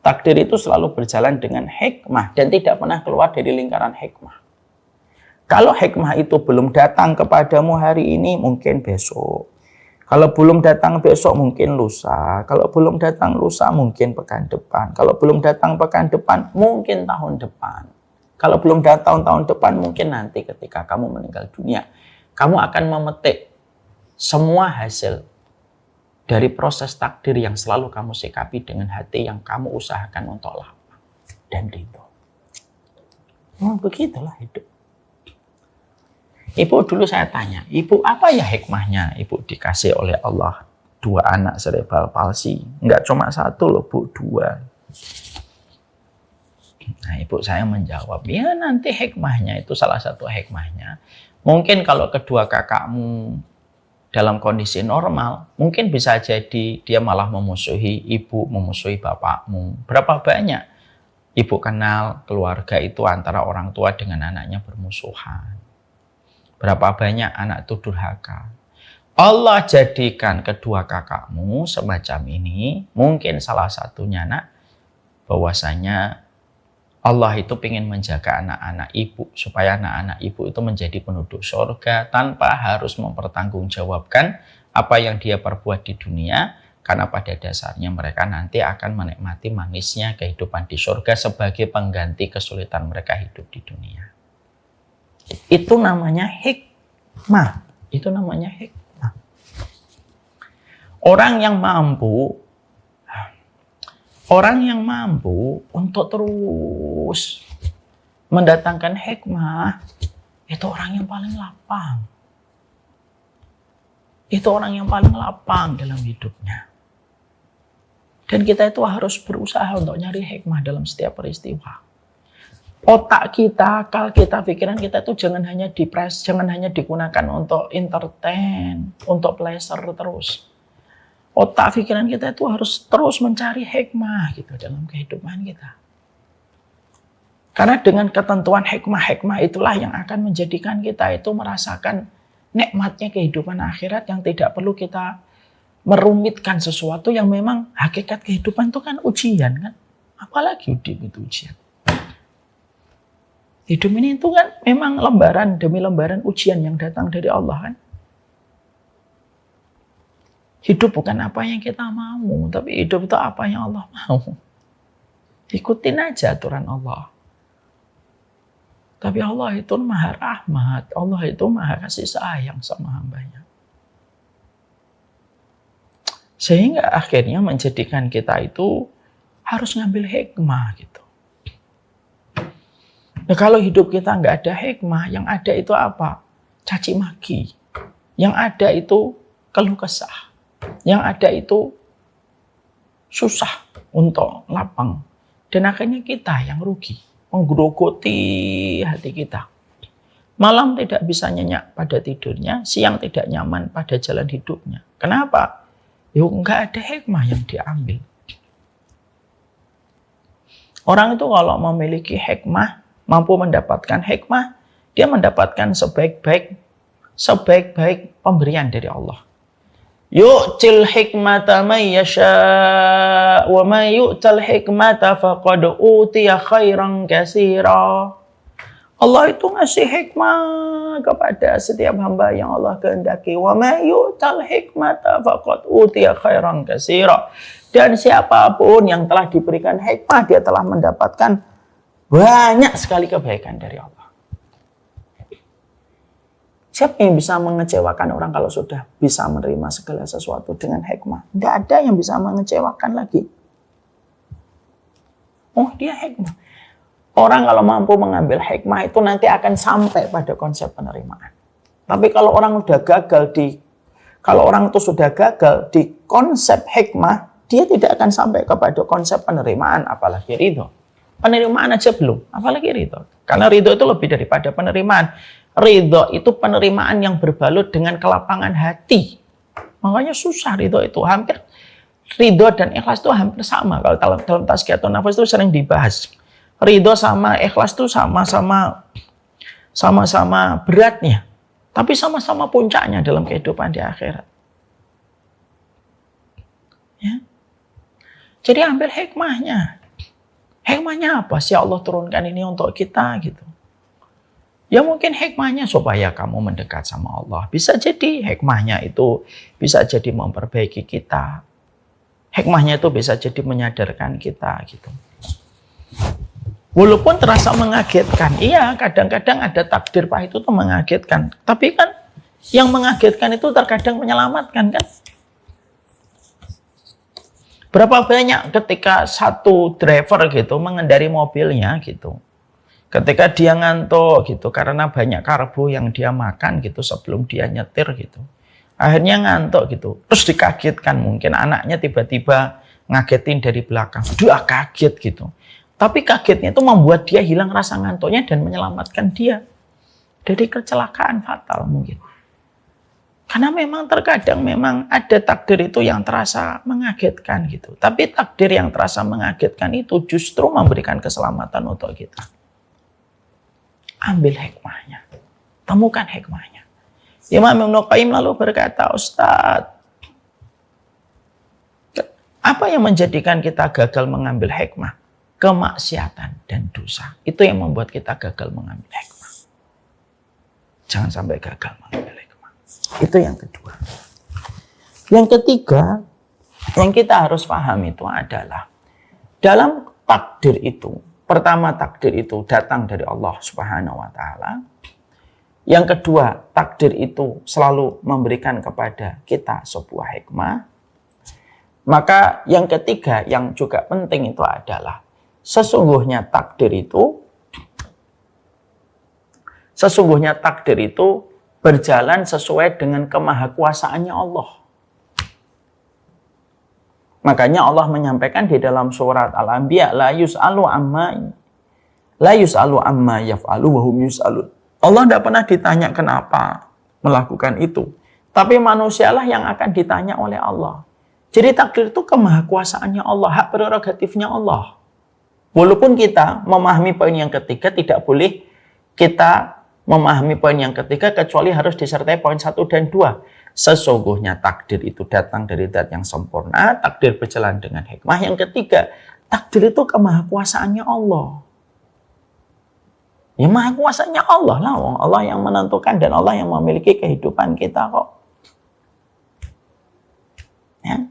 Takdir itu selalu berjalan dengan hikmah dan tidak pernah keluar dari lingkaran hikmah. Kalau hikmah itu belum datang kepadamu hari ini, mungkin besok. Kalau belum datang besok, mungkin lusa. Kalau belum datang lusa, mungkin pekan depan. Kalau belum datang pekan depan, mungkin tahun depan. Kalau belum datang tahun depan, mungkin nanti ketika kamu meninggal dunia, kamu akan memetik semua hasil dari proses takdir yang selalu kamu sikapi dengan hati yang kamu usahakan untuk lapang dan ridho. Begitulah hidup. Ibu dulu saya tanya, ibu apa ya hikmahnya ibu dikasih oleh Allah 2 anak cerebral palsy? Enggak cuma 1 loh bu, 2. Nah, ibu saya menjawab, ya nanti hikmahnya itu salah satu hikmahnya. Mungkin kalau kedua kakakmu dalam kondisi normal, mungkin bisa jadi dia malah memusuhi ibu, memusuhi bapakmu. Berapa banyak ibu kenal keluarga itu antara orang tua dengan anaknya bermusuhan. Berapa banyak anak itu durhaka. Allah jadikan kedua kakakmu semacam ini, mungkin salah satunya nak, bahwasanya Allah itu ingin menjaga anak-anak ibu, supaya anak-anak ibu itu menjadi penduduk surga tanpa harus mempertanggungjawabkan apa yang dia perbuat di dunia, karena pada dasarnya mereka nanti akan menikmati manisnya kehidupan di surga sebagai pengganti kesulitan mereka hidup di dunia. Itu namanya hikmah. Itu namanya hikmah. Orang yang mampu untuk terus mendatangkan hikmah, itu orang yang paling lapang. Itu orang yang paling lapang dalam hidupnya. Dan kita itu harus berusaha untuk nyari hikmah dalam setiap peristiwa. Otak kita, akal kita, pikiran kita itu jangan hanya jangan hanya digunakan untuk entertain, untuk pleasure terus. Otak pikiran kita itu harus terus mencari hikmah gitu dalam kehidupan kita. Karena dengan ketentuan hikmah-hikmah itulah yang akan menjadikan kita itu merasakan nikmatnya kehidupan akhirat, yang tidak perlu kita merumitkan sesuatu yang memang hakikat kehidupan itu kan ujian kan. Apalagi hidup itu ujian. Hidup ini itu kan memang lembaran demi lembaran ujian yang datang dari Allah kan. Hidup bukan apa yang kita mau, tapi hidup itu apa yang Allah mau. Ikutin aja aturan Allah. Tapi Allah itu maha rahmat, Allah itu maha kasih sayang sama hambanya. Sehingga akhirnya menjadikan kita itu harus ngambil hikmah gitu. Nah, kalau hidup kita nggak ada hikmah, yang ada itu apa? Caci maki. Yang ada itu keluh kesah. Yang ada itu susah untuk lapang. Dan akhirnya kita yang rugi. Menggerogoti hati kita. Malam tidak bisa nyenyak pada tidurnya, siang tidak nyaman pada jalan hidupnya. Kenapa? Yuk, nggak ada hikmah yang diambil. Orang itu kalau memiliki hikmah, mampu mendapatkan hikmah, dia mendapatkan sebaik-baik pemberian dari Allah. Yu'til hikmata man yasha wa man yu'tal hikmata faqad utiya khairan katsira. Allah itu ngasih hikmah kepada setiap hamba yang Allah kehendaki. Wa man yu'tal hikmata faqad utiya khairan katsira. Dan siapapun yang telah diberikan hikmah, dia telah mendapatkan banyak sekali kebaikan dari Allah. Siapa yang bisa mengecewakan orang kalau sudah bisa menerima segala sesuatu dengan hikmah? Tidak ada yang bisa mengecewakan lagi. Oh, dia hikmah. Orang kalau mampu mengambil hikmah itu nanti akan sampai pada konsep penerimaan. Tapi kalau orang itu sudah gagal di konsep hikmah, dia tidak akan sampai kepada konsep penerimaan, apalagi ridho. Penerimaan aja belum, apalagi ridho. Karena ridho itu lebih daripada penerimaan. Ridho itu penerimaan yang berbalut dengan kelapangan hati. Makanya susah ridho itu. Hampir ridho dan ikhlas itu hampir sama. Kalau dalam tazkiyatun nafas itu sering dibahas. Ridho sama ikhlas itu sama-sama beratnya. Tapi sama-sama puncaknya dalam kehidupan di akhirat. Ya. Jadi ambil hikmahnya. Hikmahnya apa sih Allah turunkan ini untuk kita gitu. Ya mungkin hikmahnya supaya kamu mendekat sama Allah. Bisa jadi hikmahnya itu bisa jadi memperbaiki kita. Hikmahnya itu bisa jadi menyadarkan kita gitu. Walaupun terasa mengagetkan. Iya, kadang-kadang ada takdir pahit itu mengagetkan. Tapi kan yang mengagetkan itu terkadang menyelamatkan kan. Berapa banyak ketika satu driver gitu mengendari mobilnya gitu. Ketika dia ngantuk gitu karena banyak karbo yang dia makan gitu sebelum dia nyetir gitu. Akhirnya ngantuk gitu. Terus dikagetkan mungkin anaknya tiba-tiba ngagetin dari belakang. Dia kaget gitu. Tapi kagetnya itu membuat dia hilang rasa ngantuknya dan menyelamatkan dia dari kecelakaan fatal mungkin. Karena memang terkadang memang ada takdir itu yang terasa mengagetkan gitu. Tapi takdir yang terasa mengagetkan itu justru memberikan keselamatan untuk kita. Ambil hikmahnya. Temukan hikmahnya. Imam Ibnu Qayyim lalu berkata, Ustadz, apa yang menjadikan kita gagal mengambil hikmah? Kemaksiatan dan dosa. Itu yang membuat kita gagal mengambil hikmah. Jangan sampai gagal mengambil hikmah. Itu yang kedua. Yang ketiga, yang kita harus paham itu adalah dalam takdir itu, pertama takdir itu datang dari Allah Subhanahu wa taala. Yang kedua, takdir itu selalu memberikan kepada kita sebuah hikmah. Maka yang ketiga yang juga penting itu adalah sesungguhnya takdir itu berjalan sesuai dengan kemahakuasaannya Allah. Makanya Allah menyampaikan di dalam surat Al-Anbiya, la yus'alu amma yaf'alu wa hum yus'alun. Allah tidak pernah ditanya kenapa melakukan itu. Tapi manusialah yang akan ditanya oleh Allah. Jadi takdir itu kemahakuasaannya Allah, hak prerogatifnya Allah. Walaupun kita memahami poin yang ketiga, tidak boleh kita memahami poin yang ketiga kecuali harus disertai poin 1 dan 2. Sesungguhnya takdir itu datang dari zat yang sempurna, takdir berjalan dengan hikmah. Yang ketiga, takdir itu kemahakuasaannya Allah. Ya maha kuasanya Allah lah, Allah yang menentukan dan Allah yang memiliki kehidupan kita kok. Ya.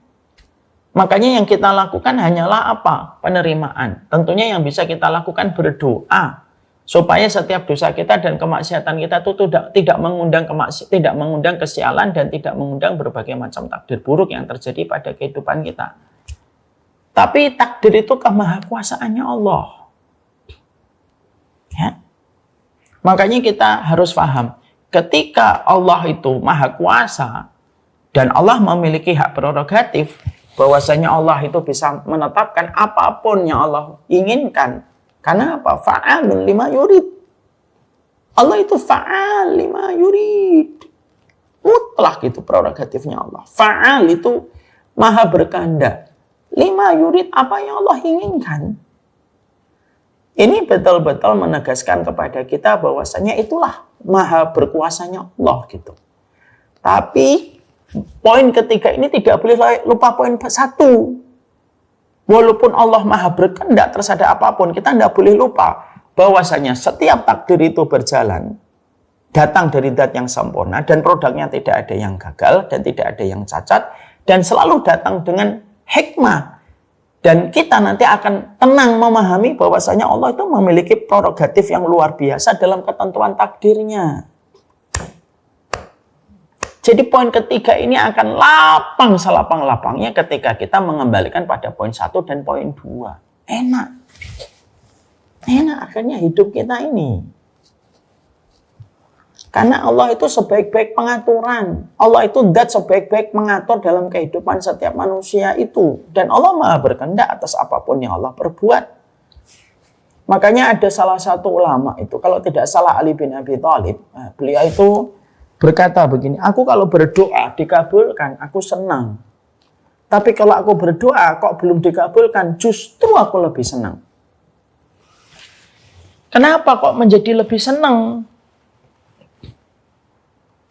Makanya yang kita lakukan hanyalah apa? Penerimaan. Tentunya yang bisa kita lakukan berdoa supaya setiap dosa kita dan kemaksiatan kita itu tidak mengundang kesialan dan tidak mengundang berbagai macam takdir buruk yang terjadi pada kehidupan kita. Tapi takdir itu kemahakuasaannya Allah. Ya. Makanya kita harus paham, ketika Allah itu maha kuasa dan Allah memiliki hak prerogatif, bahwasanya Allah itu bisa menetapkan apapun yang Allah inginkan. Karena apa? Fa'alun lima yurid. Allah itu fa'al lima yurid. Mutlak itu prerogatifnya Allah. Fa'al itu maha berkehendak. Lima yurid apa yang Allah inginkan. Ini betul-betul menegaskan kepada kita bahwasanya itulah maha berkuasanya Allah gitu. Tapi poin ketiga ini tidak boleh lupa poin 1. Walaupun Allah maha berkehendak terhadap apapun, kita tidak boleh lupa bahwasanya setiap takdir itu berjalan datang dari zat yang sempurna dan produknya tidak ada yang gagal dan tidak ada yang cacat dan selalu datang dengan hikmah. Dan kita nanti akan tenang memahami bahwasanya Allah itu memiliki prerogatif yang luar biasa dalam ketentuan takdirnya. Jadi poin ketiga ini akan lapang selapang-lapangnya ketika kita mengembalikan pada poin 1 dan poin 2. Enak akhirnya hidup kita ini. Karena Allah itu sebaik-baik pengaturan. Allah itu zat sebaik-baik mengatur dalam kehidupan setiap manusia itu. Dan Allah maha berkehendak atas apapun yang Allah perbuat. Makanya ada salah satu ulama itu, kalau tidak salah Ali bin Abi Thalib, beliau itu berkata begini, aku kalau berdoa dikabulkan, aku senang. Tapi kalau aku berdoa kok belum dikabulkan, justru aku lebih senang. Kenapa kok menjadi lebih senang?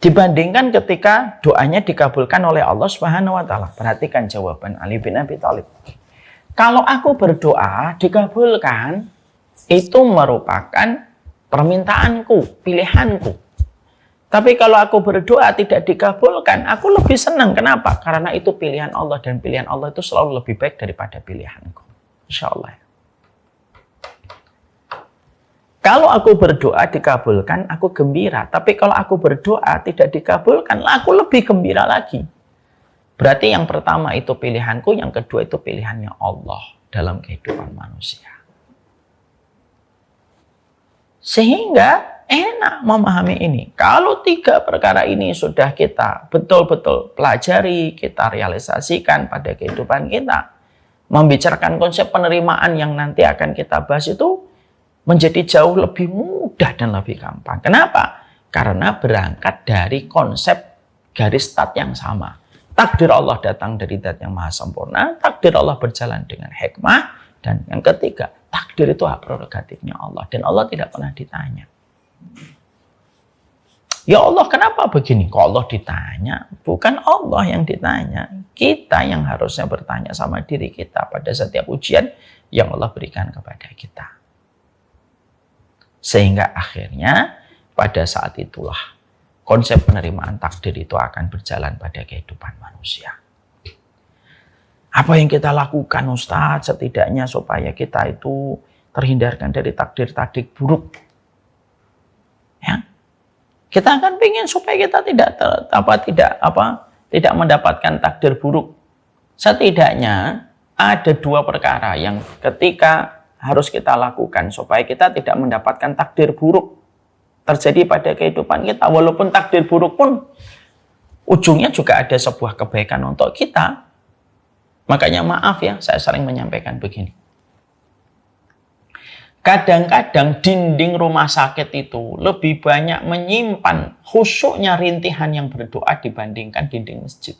Dibandingkan ketika doanya dikabulkan oleh Allah Subhanahu wa taala. Perhatikan jawaban Ali bin Abi Thalib. Kalau aku berdoa dikabulkan, itu merupakan permintaanku, pilihanku. Tapi kalau aku berdoa tidak dikabulkan, aku lebih senang. Kenapa? Karena itu pilihan Allah dan pilihan Allah itu selalu lebih baik daripada pilihanku. Insya Allah. Kalau aku berdoa dikabulkan, aku gembira. Tapi kalau aku berdoa tidak dikabulkan, aku lebih gembira lagi. Berarti yang pertama itu pilihanku, yang kedua itu pilihannya Allah dalam kehidupan manusia. Sehingga enak memahami ini. Kalau 3 perkara ini sudah kita betul-betul pelajari, kita realisasikan pada kehidupan kita, membicarakan konsep penerimaan yang nanti akan kita bahas itu menjadi jauh lebih mudah dan lebih gampang. Kenapa? Karena berangkat dari konsep garis start yang sama. Takdir Allah datang dari zat yang maha sempurna, takdir Allah berjalan dengan hikmah, dan yang ketiga, takdir itu hak prerogatifnya Allah, dan Allah tidak pernah ditanya. Ya Allah, kenapa begini? Kok Allah ditanya? Bukan Allah yang ditanya. Kita yang harusnya bertanya sama diri kita pada setiap ujian yang Allah berikan kepada kita. Sehingga akhirnya pada saat itulah konsep penerimaan takdir itu akan berjalan pada kehidupan manusia. Apa yang kita lakukan, Ustadz, setidaknya supaya kita itu terhindarkan dari takdir-takdir buruk. Ya. Kita akan ingin supaya kita tidak mendapatkan takdir buruk. Setidaknya ada dua perkara yang ketika harus kita lakukan supaya kita tidak mendapatkan takdir buruk terjadi pada kehidupan kita. Walaupun takdir buruk pun ujungnya juga ada sebuah kebaikan untuk kita. Makanya maaf ya, saya sering menyampaikan begini. Kadang-kadang dinding rumah sakit itu lebih banyak menyimpan khusyuknya rintihan yang berdoa dibandingkan dinding masjid.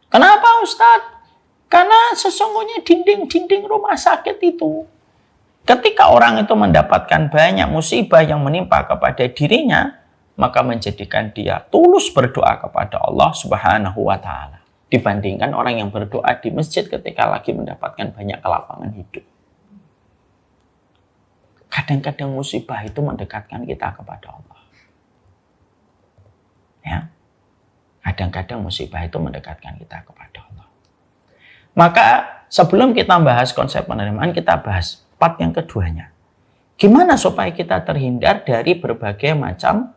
Kenapa, Ustadz? Karena sesungguhnya dinding-dinding rumah sakit itu, ketika orang itu mendapatkan banyak musibah yang menimpa kepada dirinya, maka menjadikan dia tulus berdoa kepada Allah Subhanahu wa Ta'ala. Dibandingkan orang yang berdoa di masjid ketika lagi mendapatkan banyak kelapangan hidup. Kadang-kadang musibah itu mendekatkan kita kepada Allah. Ya. Kadang-kadang musibah itu mendekatkan kita kepada Allah. Maka sebelum kita bahas konsep penerimaan, kita bahas part yang keduanya. Gimana supaya kita terhindar dari berbagai macam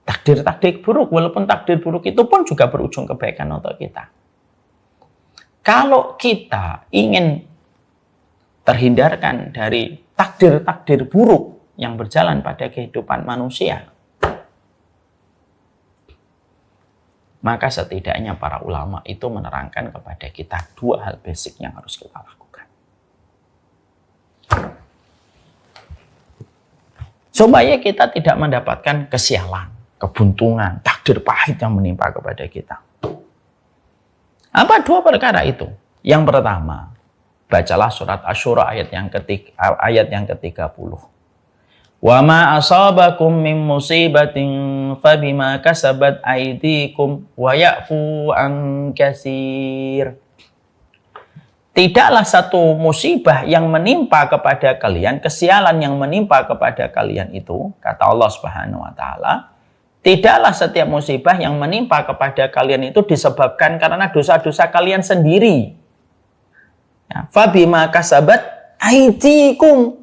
takdir-takdir buruk, walaupun takdir buruk itu pun juga berujung kebaikan untuk kita. Kalau kita ingin terhindarkan dari takdir-takdir buruk yang berjalan pada kehidupan manusia, maka setidaknya para ulama itu menerangkan kepada kita dua hal basic yang harus kita lakukan. Supaya kita tidak mendapatkan kesialan, kebuntungan, takdir pahit yang menimpa kepada kita. Apa dua perkara itu? Yang pertama, bacalah surat Asy-Syura ayat yang ke-30. Wa ma asabakum min musibatin fabima kasabat aydikum wa ya'fu an katsir. Tidaklah satu musibah yang menimpa kepada kalian, kesialan yang menimpa kepada kalian itu, kata Allah Subhanahu wa Ta'ala, tidaklah setiap musibah yang menimpa kepada kalian itu disebabkan karena dosa-dosa kalian sendiri. Ya, fabima kasabat aydikum.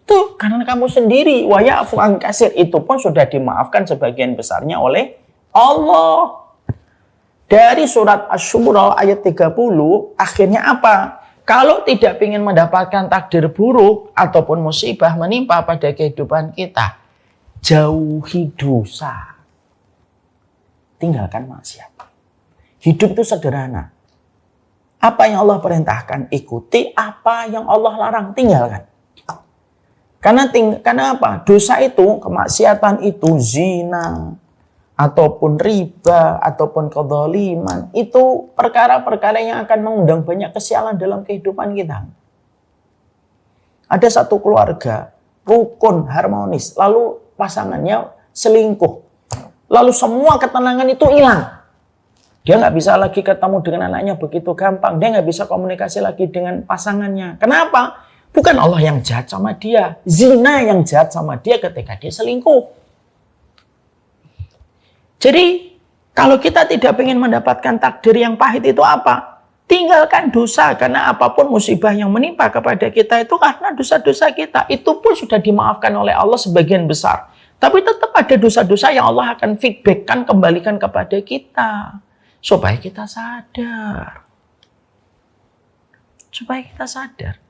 Itu karena kamu sendiri. Wa ya'fu an katsir, itu pun sudah dimaafkan sebagian besarnya oleh Allah. Dari surat Asy-Syura ayat 30, akhirnya apa? Kalau tidak ingin mendapatkan takdir buruk ataupun musibah menimpa pada kehidupan kita, jauhi dosa. Tinggalkan maksiat. Hidup itu sederhana. Apa yang Allah perintahkan, ikuti. Apa yang Allah larang, tinggalkan. Karena apa? Dosa itu, kemaksiatan itu, zina, ataupun riba, ataupun kedzaliman, itu perkara-perkara yang akan mengundang banyak kesialan dalam kehidupan kita. Ada satu keluarga, rukun, harmonis, lalu pasangannya selingkuh. Lalu semua ketenangan itu hilang. Dia nggak bisa lagi ketemu dengan anaknya begitu gampang. Dia nggak bisa komunikasi lagi dengan pasangannya. Kenapa? Bukan Allah yang jahat sama dia. Zina yang jahat sama dia ketika dia selingkuh. Jadi, kalau kita tidak ingin mendapatkan takdir yang pahit itu apa? Tinggalkan dosa. Karena apapun musibah yang menimpa kepada kita itu karena dosa-dosa kita. Itu pun sudah dimaafkan oleh Allah sebagian besar. Tapi tetap ada dosa-dosa yang Allah akan feedbackkan, kembalikan kepada kita. Supaya kita sadar. Supaya kita sadar.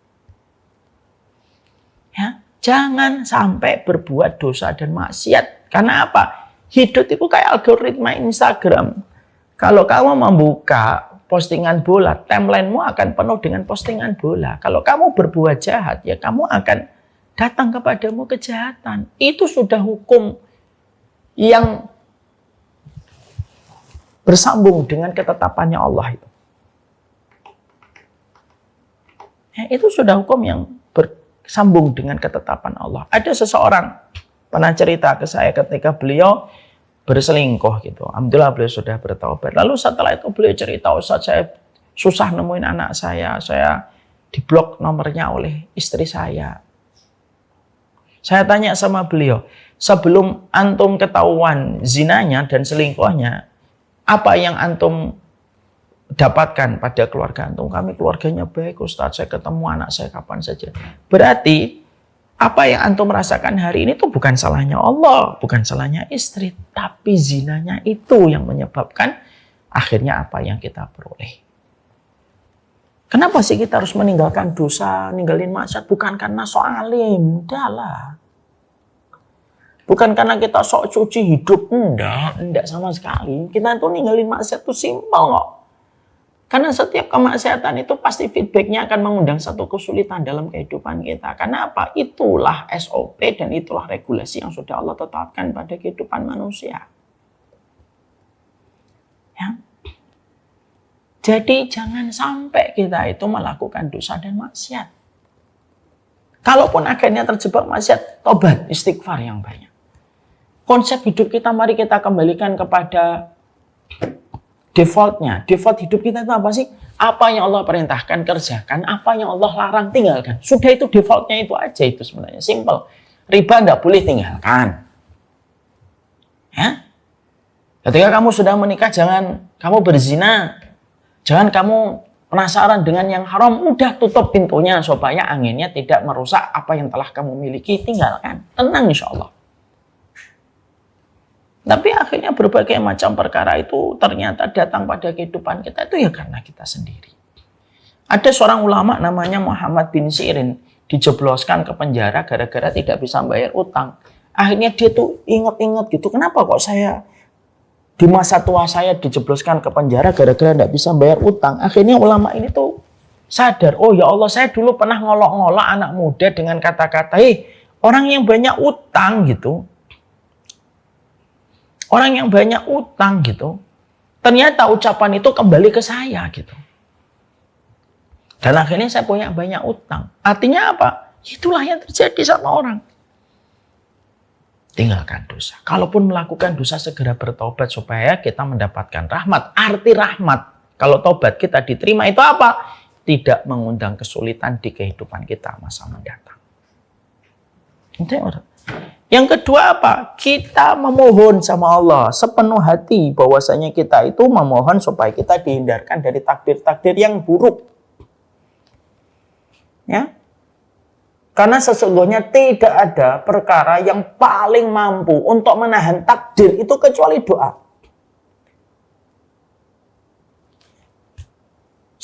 Ya, jangan sampai berbuat dosa dan maksiat. Karena apa? Hidup itu kayak algoritma Instagram. Kalau kamu membuka postingan bola, timelinemu akan penuh dengan postingan bola. Kalau kamu berbuat jahat, ya kamu akan datang kepadamu kejahatan. Itu sudah hukum yang bersambung dengan ketetapannya Allah itu. Ya, itu sudah hukum yang bersambung dengan ketetapan Allah. Ada seseorang pernah cerita ke saya ketika beliau berselingkuh gitu. Alhamdulillah beliau sudah bertaubat. Lalu setelah itu beliau cerita, Ustaz, saya susah nemuin anak saya diblok nomornya oleh istri saya. Saya tanya sama beliau, sebelum antum ketahuan zinanya dan selingkuhnya, apa yang antum dapatkan pada keluarga antum? Kami keluarganya baik, Ustaz, saya ketemu anak saya kapan saja. Berarti apa yang antum merasakan hari ini itu bukan salahnya Allah, bukan salahnya istri, tapi zinanya itu yang menyebabkan akhirnya apa yang kita peroleh. Kenapa sih kita harus meninggalkan dosa, ninggalin maksiat? Bukan karena sok alim, enggak lah. Bukan karena kita sok suci hidup, enggak sama sekali. Kita itu ninggalin maksiat itu simpel kok. Karena setiap kemaksiatan itu pasti feedbacknya akan mengundang satu kesulitan dalam kehidupan kita. Karena apa? Itulah SOP dan itulah regulasi yang sudah Allah tetapkan pada kehidupan manusia. Ya. Jadi jangan sampai kita itu melakukan dosa dan maksiat. Kalaupun akhirnya terjebak maksiat, tobat, istighfar yang banyak. Konsep hidup kita mari kita kembalikan kepada defaultnya. Default hidup kita itu apa sih? Apa yang Allah perintahkan, kerjakan. Apa yang Allah larang, tinggalkan. Sudah itu defaultnya itu aja, itu sebenarnya. Simple. Riba tidak boleh tinggalkan. Ya? Ketika kamu sudah menikah, jangan kamu berzina. Jangan kamu penasaran dengan yang haram. Udah tutup pintunya supaya anginnya tidak merusak apa yang telah kamu miliki. Tinggalkan. Tenang insya Allah. Tapi akhirnya berbagai macam perkara itu ternyata datang pada kehidupan kita itu ya karena kita sendiri. Ada seorang ulama namanya Muhammad bin Sirin dijebloskan ke penjara gara-gara tidak bisa bayar utang. Akhirnya dia tuh inget-inget gitu, kenapa kok saya di masa tua saya dijebloskan ke penjara gara-gara tidak bisa bayar utang. Akhirnya ulama ini tuh sadar, oh ya Allah, saya dulu pernah ngolok-ngolok anak muda dengan kata-kata, orang yang banyak utang gitu. Orang yang banyak utang gitu, ternyata ucapan itu kembali ke saya gitu. Dan akhirnya saya punya banyak utang. Artinya apa? Itulah yang terjadi sama orang. Tinggalkan dosa. Kalaupun melakukan dosa segera bertobat supaya kita mendapatkan rahmat. Arti rahmat, kalau tobat kita diterima itu apa? Tidak mengundang kesulitan di kehidupan kita masa mendatang. Yang kedua apa? Kita memohon sama Allah sepenuh hati bahwasanya kita itu memohon supaya kita dihindarkan dari takdir-takdir yang buruk. Ya. Karena sesungguhnya tidak ada perkara yang paling mampu untuk menahan takdir itu kecuali doa.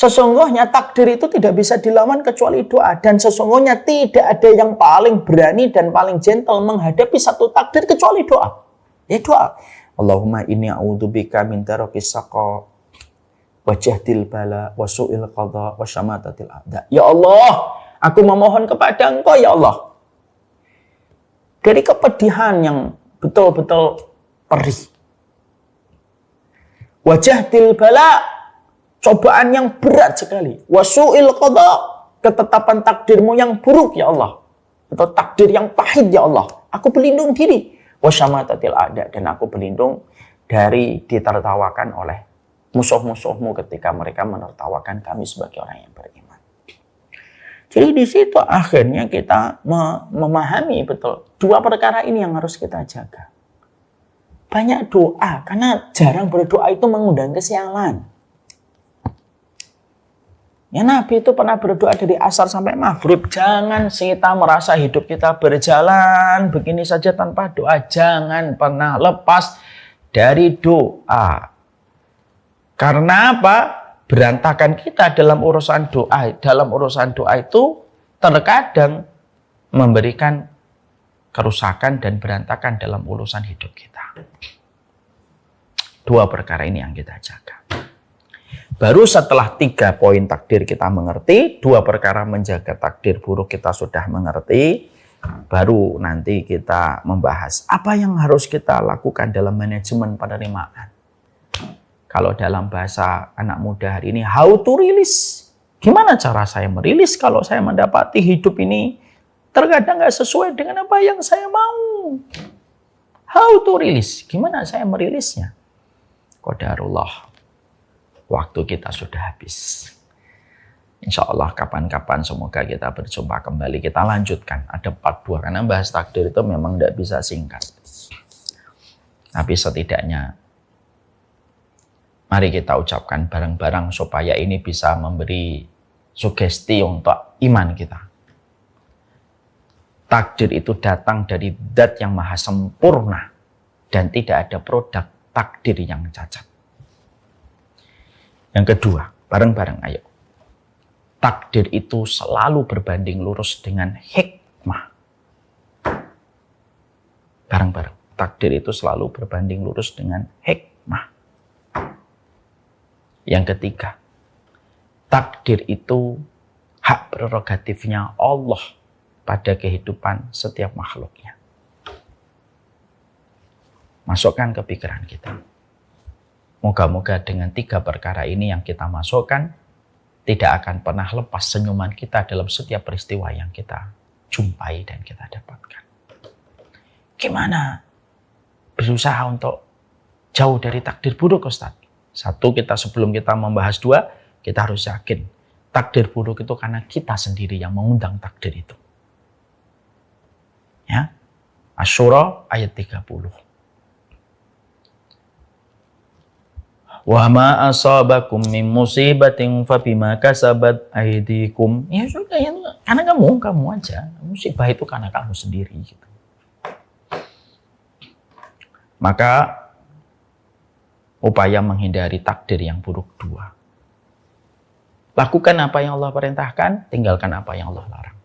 Sesungguhnya takdir itu tidak bisa dilawan kecuali doa. Dan sesungguhnya tidak ada yang paling berani dan paling gentle menghadapi satu takdir kecuali doa. Ya doa. Allahumma inni a'udzubika min darokis saqa wa jahdil bala wa su'il qadha wa syamatatil a'da. Ya Allah, aku memohon kepada Engkau ya Allah. Dari kepedihan yang betul-betul perih. Wa jahdil bala, cobaan yang berat sekali. Wasu'il qadha, ketetapan takdirmu yang buruk ya Allah. Atau takdir yang pahit ya Allah. Aku berlindung diri. Wasyamatatil a'da, dan aku berlindung dari ditertawakan oleh musuh-musuhmu ketika mereka menertawakan kami sebagai orang yang beriman. Jadi di situ akhirnya kita memahami betul dua perkara ini yang harus kita jaga. Banyak doa, karena jarang berdoa itu mengundang kesialan. Ya Nabi itu pernah berdoa dari asar sampai maghrib. Jangan kita merasa hidup kita berjalan begini saja tanpa doa. Jangan pernah lepas dari doa. Karena apa? Berantakan kita dalam urusan doa. Dalam urusan doa itu terkadang memberikan kerusakan dan berantakan dalam urusan hidup kita. Dua perkara ini yang kita jaga. Baru setelah 3 poin takdir kita mengerti, 2 perkara menjaga takdir buruk kita sudah mengerti, baru nanti kita membahas apa yang harus kita lakukan dalam manajemen penerimaan. Kalau dalam bahasa anak muda hari ini, how to release. Gimana cara saya merilis kalau saya mendapati hidup ini terkadang nggak sesuai dengan apa yang saya mau. How to release. Gimana saya merilisnya? Qadarullah. Waktu kita sudah habis. Insya Allah kapan-kapan semoga kita berjumpa kembali. Kita lanjutkan. Ada part 2. Karena bahas takdir itu memang tidak bisa singkat. Tapi setidaknya mari kita ucapkan bareng-bareng supaya ini bisa memberi sugesti untuk iman kita. Takdir itu datang dari zat yang maha sempurna dan tidak ada produk takdir yang cacat. Yang kedua, bareng-bareng ayo. Takdir itu selalu berbanding lurus dengan hikmah. Bareng-bareng. Takdir itu selalu berbanding lurus dengan hikmah. Yang ketiga, takdir itu hak prerogatifnya Allah pada kehidupan setiap makhluknya. Masukkan ke pikiran kita. Moga-moga dengan 3 perkara ini yang kita masukkan, tidak akan pernah lepas senyuman kita dalam setiap peristiwa yang kita jumpai dan kita dapatkan. Gimana berusaha untuk jauh dari takdir buruk, Ustaz? 1, kita sebelum kita membahas 2, kita harus yakin takdir buruk itu karena kita sendiri yang mengundang takdir itu. Ya. Asy-Syura ayat 30. Wa ma asabakum min musibatin fabima kasabat aydikum. Ya sudah, ya, karena kamu aja. Musibah itu karena kamu sendiri gitu. Maka upaya menghindari takdir yang buruk 2. Lakukan apa yang Allah perintahkan, tinggalkan apa yang Allah larang.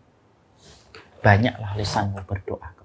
Banyaklah lisanmu berdoa.